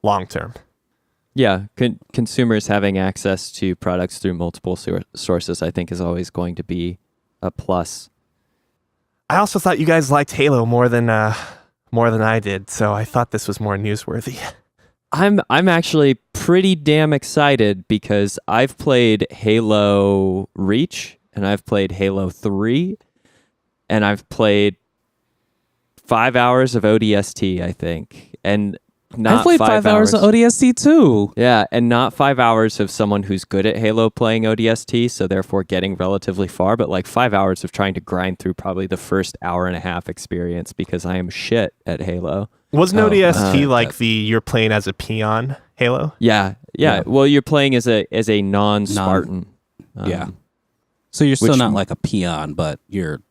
S1: long term.
S3: Yeah, consumers having access to products through multiple sources, I think, is always going to be a plus.
S1: I also thought you guys liked Halo more than I did, so I thought this was more newsworthy.
S3: I'm actually pretty damn excited because I've played Halo Reach and I've played Halo 3 and I've played 5 hours of ODST, I think. And not
S2: I played 5 hours of ODST too.
S3: Yeah, and not 5 hours of someone who's good at Halo playing ODST, so therefore getting relatively far, but like 5 hours of trying to grind through probably the first hour and a half experience because I am shit at Halo.
S1: Wasn't ODST like you're playing as a peon Halo?
S3: Yeah. Well, you're playing as a non-Spartan.
S2: Yeah. So you're still not like a peon, but you're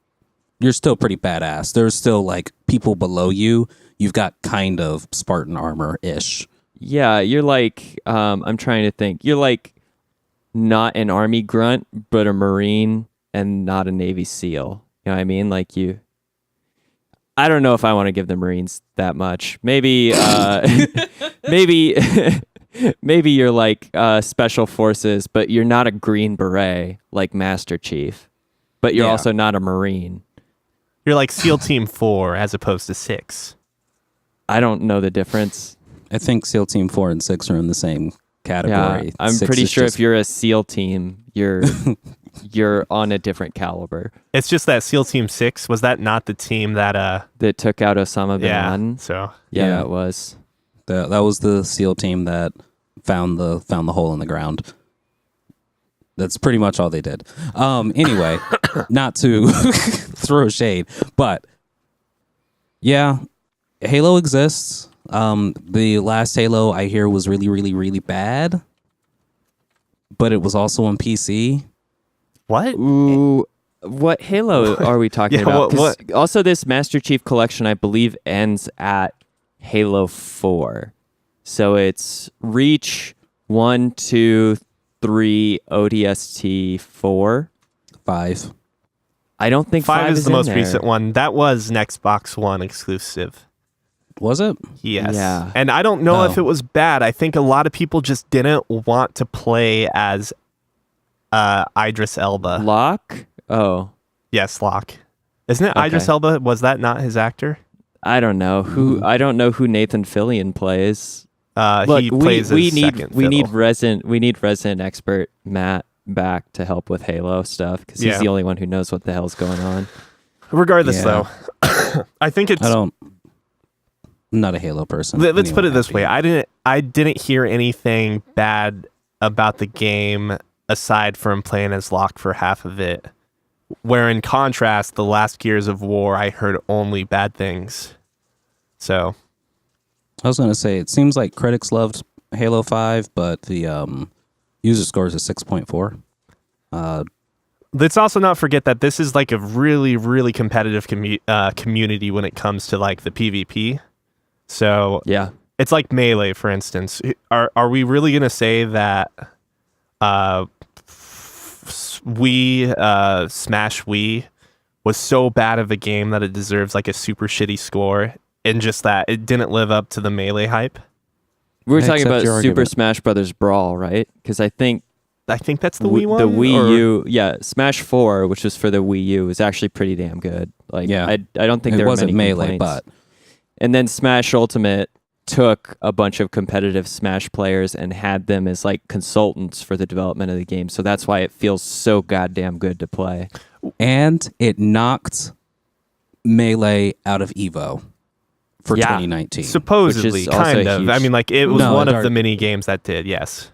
S2: still pretty badass. There's still like people below you. You've got kind of Spartan armor-ish.
S3: Yeah, you're like, I'm trying to think. You're like not an Army grunt, but a Marine and not a Navy SEAL. You know what I mean? Like I don't know if I want to give the Marines that much. Maybe, maybe you're like Special Forces, but you're not a Green Beret like Master Chief. But you're also not a Marine.
S1: You're like SEAL Team 4 as opposed to 6.
S3: I don't know the difference.
S2: I think SEAL Team 4 and 6 are in the same category.
S3: Yeah, I'm pretty sure if you're a SEAL team, you're on a different caliber.
S1: It's just that SEAL Team 6, was that not the team that
S3: took out Osama bin Laden?
S1: So
S3: yeah, it was.
S2: That was the SEAL team that found the hole in the ground. That's pretty much all they did. Anyway, not to throw shade, but yeah, Halo exists. The last Halo I hear was really, really, really bad, but it was also on PC.
S1: What?
S3: Ooh, what Halo are we talking about?
S1: What?
S3: Also, this Master Chief collection, I believe, ends at Halo 4. So it's Reach 1, 2, 3, ODST 4.
S2: 5.
S3: I don't think 5
S1: is the most
S3: there.
S1: recent one. That was an Xbox One exclusive.
S2: Was it?
S1: Yes.
S3: Yeah.
S1: And I don't know if it was bad. I think a lot of people just didn't want to play as Idris Elba.
S3: Locke? Oh.
S1: Yes, Locke. Isn't it Idris Elba? Was that not his actor?
S3: I don't know I don't know who Nathan Fillion plays.
S1: Look, he plays
S3: we
S1: his
S3: need
S1: second
S3: we need
S1: fiddle.
S3: resident expert Matt back to help with Halo stuff because he's the only one who knows what the hell's going on.
S1: Regardless, though, I think it's.
S2: I'm not a Halo person.
S1: Let's put it this way: I didn't hear anything bad about the game aside from playing as Locke for half of it. Where in contrast, the last Gears of War, I heard only bad things. So
S2: I was going to say, it seems like critics loved Halo 5, but the user scores is 6.4.
S1: Let's also not forget that this is like a really, really competitive community when it comes to like the PvP. So
S3: Yeah.
S1: it's like Melee, for instance. Are we really going to say that Smash Wii was so bad of a game that it deserves like a super shitty score, and just that it didn't live up to the Melee hype?
S3: We were talking
S2: accept
S3: about
S2: your
S3: Super
S2: argument.
S3: Smash Brothers Brawl, right? Because I think
S1: that's the Wii one.
S3: the Wii
S1: or-
S3: U, yeah, Smash 4, which was for the Wii U, was actually pretty damn good. Like,
S2: Yeah.
S3: I don't think
S2: It
S3: there were
S2: wasn't
S3: many
S2: Melee,
S3: complaints.
S2: but
S3: And then Smash Ultimate took a bunch of competitive Smash players and had them as like consultants for the development of the game. So that's why it feels so goddamn good to play.
S2: and it knocked Melee out of Evo for
S3: Yeah.
S2: 2019.
S1: Supposedly,
S3: Which is also
S1: kind of.
S3: huge.
S1: I mean, like it was
S2: No,
S1: one of
S2: Dark-
S1: the mini games that did. Yes.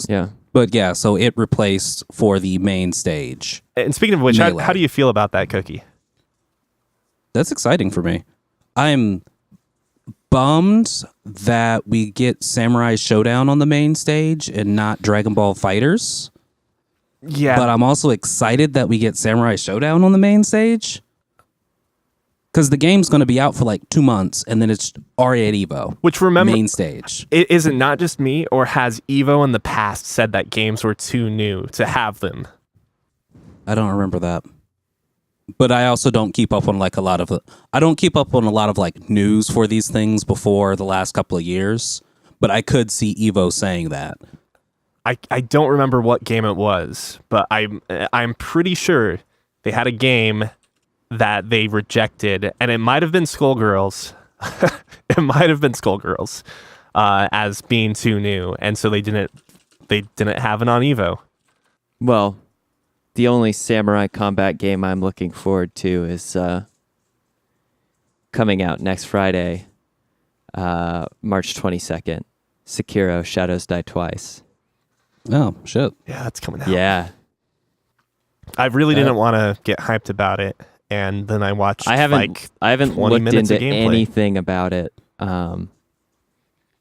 S3: Yeah.
S2: But yeah, so it replaced for the main stage.
S1: And speaking of which,
S2: Melee.
S1: how do you feel about that, Cookie?
S2: That's exciting for me. I'm bummed that we get Samurai Showdown on the main stage and not Dragon Ball Fighters.
S1: Yeah,
S2: But I'm also excited that we get Samurai Showdown on the main stage. Because the game's going to be out for like 2 months, and then it's already at Evo.
S1: which remember,
S2: Main stage.
S1: is it not just me, or has Evo in the past said that games were too new to have them?
S2: I don't remember that. But I also don't keep up on like a lot of I don't keep up on a lot of like news for these things before the last couple of years. But I could see Evo saying that.
S1: I don't remember what game it was, but I'm pretty sure they had a game that they rejected, and it might have been Skullgirls. It might have been Skullgirls as being too new, and so they didn't have it on Evo.
S3: Well, the only samurai combat game I'm looking forward to is coming out next Friday, March 22nd. Sekiro: Shadows Die Twice.
S2: Oh, shit.
S1: Yeah, that's coming out.
S3: Yeah.
S1: I really didn't want to get hyped about it, and then I watched
S3: I haven't
S1: 20
S3: looked
S1: minutes
S3: into
S1: of gameplay.
S3: anything about it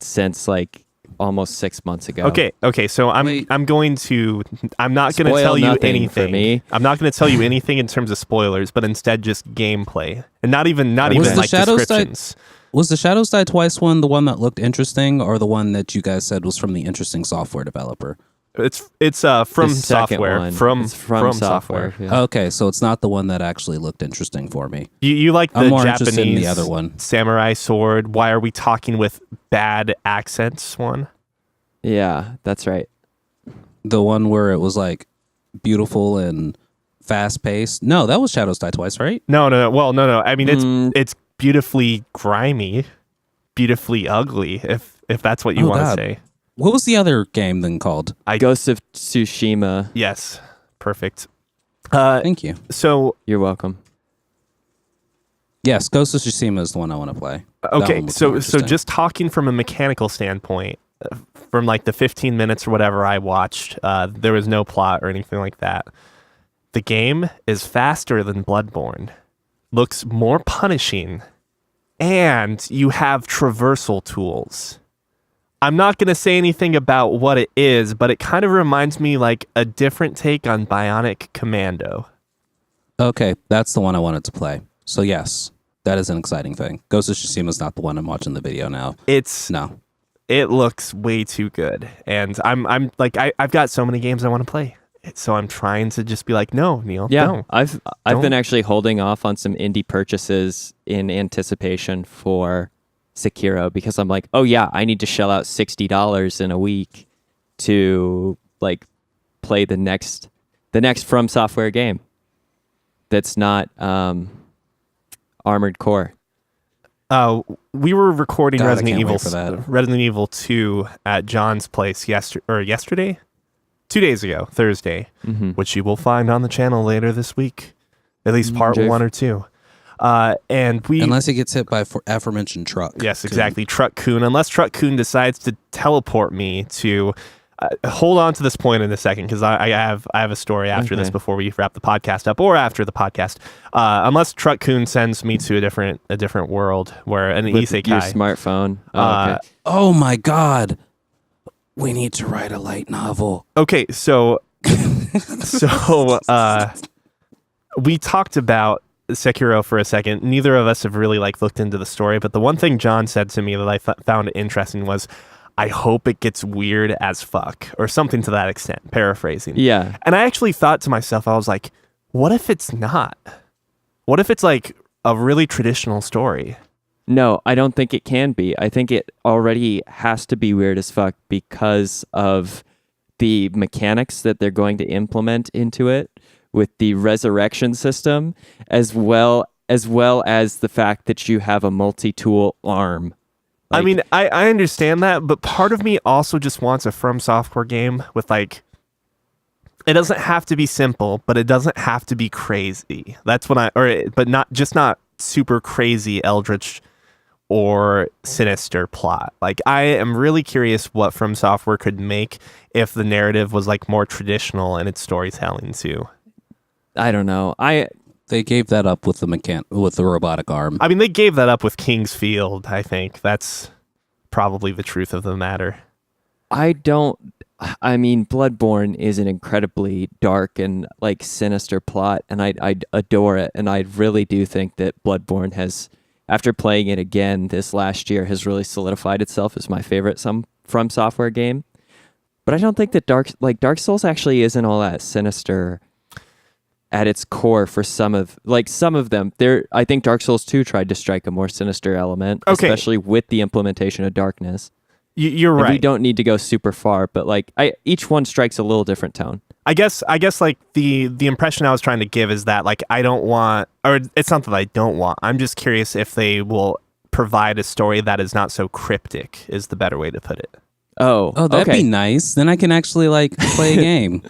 S3: since like almost 6 months ago.
S1: Okay. So I'm
S2: Wait.
S1: not going to
S3: Spoil
S1: tell you
S3: nothing
S1: anything.
S3: for me.
S1: I'm not going to tell you anything in terms of spoilers, but instead just gameplay, and not even
S2: Was the
S1: like
S2: Shadows
S1: descriptions.
S2: Was the Shadows Die Twice one the one that looked interesting, or the one that you guys said was from the interesting software developer?
S1: It's from
S3: The second
S1: software.
S3: one.
S1: From
S3: It's from
S1: software.
S3: Yeah.
S2: Okay, so it's not the one that actually looked interesting for me.
S1: You like
S2: I'm
S1: the
S2: more
S1: Japanese
S2: interested in the other one.
S1: samurai sword? Why are we talking with bad accents? One.
S3: Yeah, that's right.
S2: The one where it was like beautiful and fast paced. No, that was Shadows Die Twice, right?
S1: No. Well, no. I mean,
S3: Mm.
S1: it's beautifully grimy, beautifully ugly. If that's what you
S2: Oh,
S1: want to
S2: God.
S1: say.
S2: What was the other game then called?
S3: Ghost of Tsushima.
S1: Yes, perfect.
S2: Thank you.
S1: So
S3: You're welcome.
S2: Yes, Ghost of Tsushima is the one I want to play. That
S1: okay,
S2: one looks
S1: so
S2: more interesting.
S1: just talking from a mechanical standpoint, from like the 15 minutes or whatever I watched, there was no plot or anything like that. The game is faster than Bloodborne, looks more punishing, and you have traversal tools. I'm not going to say anything about what it is, but it kind of reminds me like a different take on Bionic Commando.
S2: Okay, that's the one I wanted to play. So yes, that is an exciting thing. Ghost of Tsushima is not the one I'm watching the video now.
S1: It looks way too good, and I'm like I've got so many games I want to play, so I'm trying to just be like, no, Neil,
S3: Yeah,
S1: no.
S3: I've
S1: Don't.
S3: been actually holding off on some indie purchases in anticipation for Sekiro because I'm like, oh yeah, I need to shell out $60 in a week to like play the next From Software game that's not Armored Core.
S1: We were recording
S2: God, I
S1: Resident
S2: can't
S1: Evil
S2: wait for that.
S1: Resident Evil 2 at John's place yesterday, 2 days ago, Thursday, which you will find on the channel later this week, at least part
S3: Jeff.
S1: 1 or 2. And we
S2: Unless he gets hit by aforementioned truck.
S1: Yes, exactly. Truck Coon. Unless Truck Coon decides to teleport me to hold on to this point in a second because I have a story after this before we wrap the podcast up, or after the podcast, unless Truck-kun sends me to a different world where an
S3: With
S1: isekai.
S3: your smartphone. Okay.
S2: Oh my God. We need to write a light novel.
S1: Okay, so we talked about Sekiro for a second. Neither of us have really like looked into the story, but the one thing John said to me that I found interesting was, I hope it gets weird as fuck, or something to that extent, paraphrasing.
S3: Yeah.
S1: And I actually thought to myself, I was like, what if it's not? What if it's like a really traditional story?
S3: No, I don't think it can be. I think it already has to be weird as fuck because of the mechanics that they're going to implement into it with the resurrection system, as well as the fact that you have a multi-tool arm.
S1: I mean, I understand that, but part of me also just wants a From Software game with like, it doesn't have to be simple, but it doesn't have to be crazy. That's what but not super crazy eldritch or sinister plot. Like, I am really curious what From Software could make if the narrative was like more traditional in its storytelling too.
S3: I don't know.
S2: They gave that up with the robotic arm.
S1: I mean, they gave that up with King's Field, I think. That's probably the truth of the matter.
S3: I mean, Bloodborne is an incredibly dark and like sinister plot, and I adore it. And I really do think that Bloodborne has, after playing it again this last year, has really solidified itself as my favorite From Software game. But I don't think that Dark Souls actually isn't all that sinister at its core for some of them. I think Dark Souls 2 tried to strike a more sinister element, especially with the implementation of darkness.
S1: You're right.
S3: And we don't need to go super far, but like each one strikes a little different tone.
S1: I guess like the impression I was trying to give is that like I don't want, or it's not that I don't want. I'm just curious if they will provide a story that is not so cryptic, is the better way to put it.
S3: Oh,
S2: that'd be nice. Then I can actually like play a game.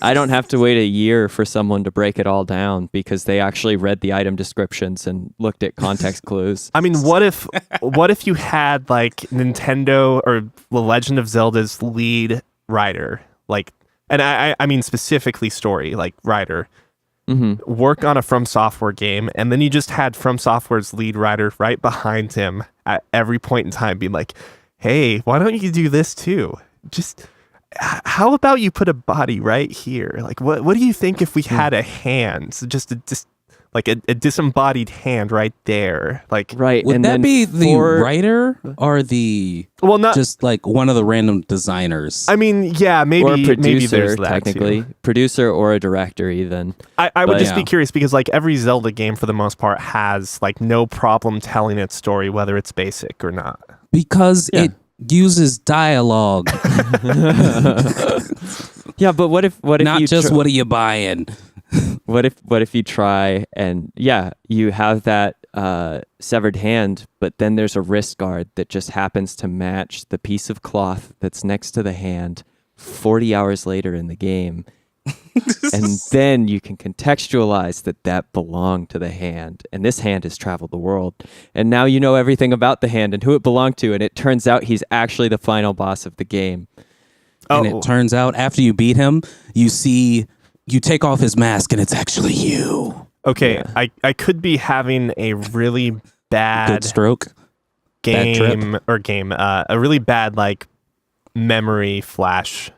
S3: I don't have to wait a year for someone to break it all down because they actually read the item descriptions and looked at context clues.
S1: I mean, what if you had like Nintendo or The Legend of Zelda's lead writer, like, and I mean specifically story, like writer, work on a From Software game, and then you just had From Software's lead writer right behind him at every point in time being like, hey, why don't you do this too? Just, how about you put a body right here? Like, what do you think if we had a hand? Just like a disembodied hand right there. Like,
S3: right.
S2: Would that be the writer or the
S1: not
S2: just like one of the random designers?
S1: I mean, yeah, maybe
S3: or a producer,
S1: maybe there's that
S3: technically
S1: too.
S3: Producer or a director even.
S1: I would just be curious because like every Zelda game for the most part has like no problem telling its story whether it's basic or not.
S2: Because it uses dialogue.
S3: Yeah, but what if
S2: not you just what are you buying?
S3: What if you try and you have that severed hand, but then there's a wrist guard that just happens to match the piece of cloth that's next to the hand 40 hours later in the game. And then you can contextualize that belonged to the hand, and this hand has traveled the world, and now you know everything about the hand and who it belonged to, and it turns out he's actually the final boss of the game.
S2: And it turns out after you beat him, you take off his mask and it's actually you.
S1: Okay, I could be having a really bad
S2: good stroke
S1: game a really bad like memory flash,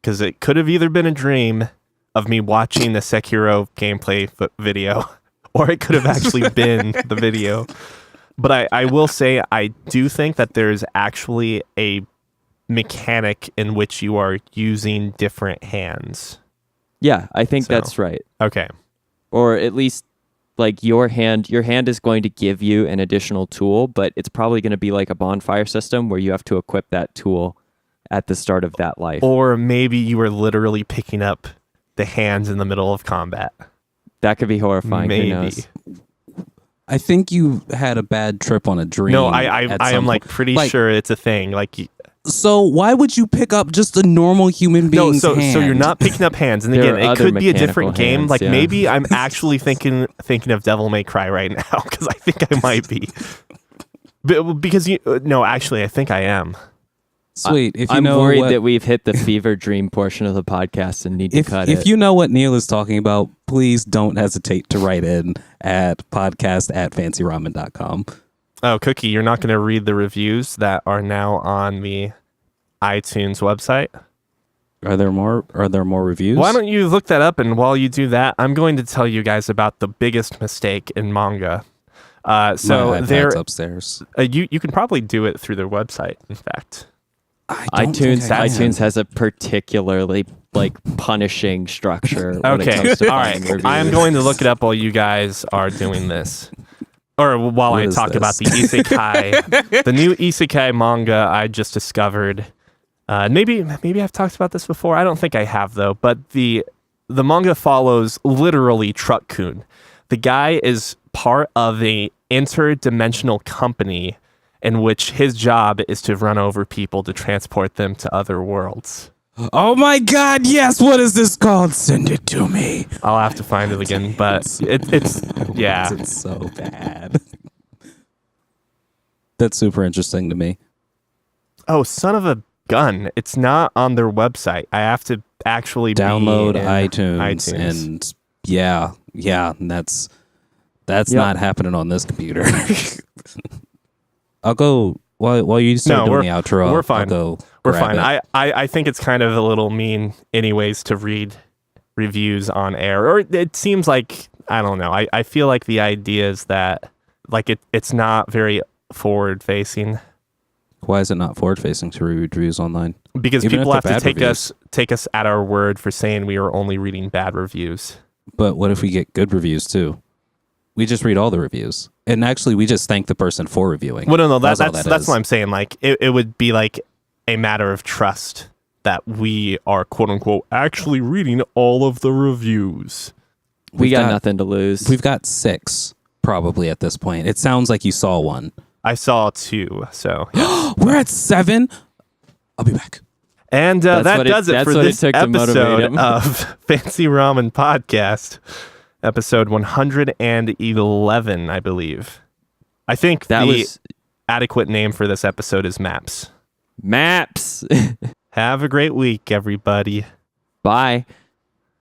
S1: because it could have either been a dream of me watching the Sekiro gameplay video, or it could have actually been the video. But I will say I do think that there's actually a mechanic in which you are using different hands.
S3: Yeah, I think that's right.
S1: Okay.
S3: Or at least like your hand is going to give you an additional tool, but it's probably going to be like a bonfire system where you have to equip that tool at the start of that life.
S1: Or maybe you were literally picking up the hands in the middle of combat.
S3: That could be horrifying.
S1: Maybe.
S3: Who knows?
S2: I think you had a bad trip on a dream.
S1: No, I am like pretty sure it's a thing. Like,
S2: so why would you pick up just a normal human being's hand?
S1: So you're not picking up hands, and again, it could be a different game.
S3: Hands,
S1: like maybe I'm actually thinking of Devil May Cry right now, because I think I might be. Because actually, I think I am.
S2: Sweet. If you
S3: I'm
S2: know
S3: worried
S2: what,
S3: that we've hit the fever dream portion of the podcast and need to cut
S2: if
S3: it.
S2: you know what Neil is talking about, please don't hesitate to write in at podcast@fancyramen.com.
S1: Oh, Cookie, you're not going to read the reviews that are now on the iTunes website?
S2: Are there more reviews?
S1: Why don't you look that up? And while you do that, I'm going to tell you guys about the biggest mistake in manga.
S2: My
S1: So
S2: iPad's upstairs.
S1: you can probably do it through their website. In fact,
S2: I don't think I can.
S3: iTunes has a particularly punishing structure when it
S1: okay,
S3: comes to
S1: all
S3: finding
S1: right.
S3: reviews.
S1: I am going to look it up while you guys are doing this, or while
S2: What
S1: I
S2: is
S1: talk
S2: this?
S1: about the isekai, the new isekai manga I just discovered. Maybe I've talked about this before. I don't think I have though. But the manga follows literally Truck-kun. The guy is part of a interdimensional company in which his job is to run over people to transport them to other worlds.
S2: Oh my God! Yes. What is this called? Send it to me.
S1: I'll have to find it again, but it's yeah.
S2: It's so bad. That's super interesting to me.
S1: Oh, son of a gun! It's not on their website. I have to actually
S2: Download
S1: be in
S2: iTunes, and yeah, and that's not happening on this computer. I'll go while you start doing the outro.
S1: We're fine.
S2: I'll go
S1: We're
S2: grab
S1: fine.
S2: it.
S1: I think it's kind of a little mean, anyways, to read reviews on air. Or it seems like, I don't know. I feel like the idea is that it's not very forward facing.
S2: Why is it not forward facing to read reviews online?
S1: Because
S2: Even
S1: people
S2: if
S1: have
S2: they're
S1: to
S2: bad
S1: take us at our word for saying we are only reading bad reviews.
S2: But what if we get good reviews too? We just read all the reviews, and actually, we just thank the person for reviewing.
S1: Well, no,
S2: That's all
S1: that's
S2: that is.
S1: what I'm saying. Like it would be like a matter of trust that we are quote unquote actually reading all of the reviews.
S3: We got nothing to lose.
S2: We've got 6 probably at this point. It sounds like you saw one.
S1: I saw 2, so yeah.
S2: We're at 7. I'll be back.
S1: And that does it for this
S3: took to motivate
S1: episode
S3: him.
S1: of Fancy Ramen Podcast, episode 111, I believe. I think
S3: That
S1: the
S3: was
S1: adequate name for this episode is Maps.
S3: Maps.
S1: Have a great week, everybody.
S3: Bye.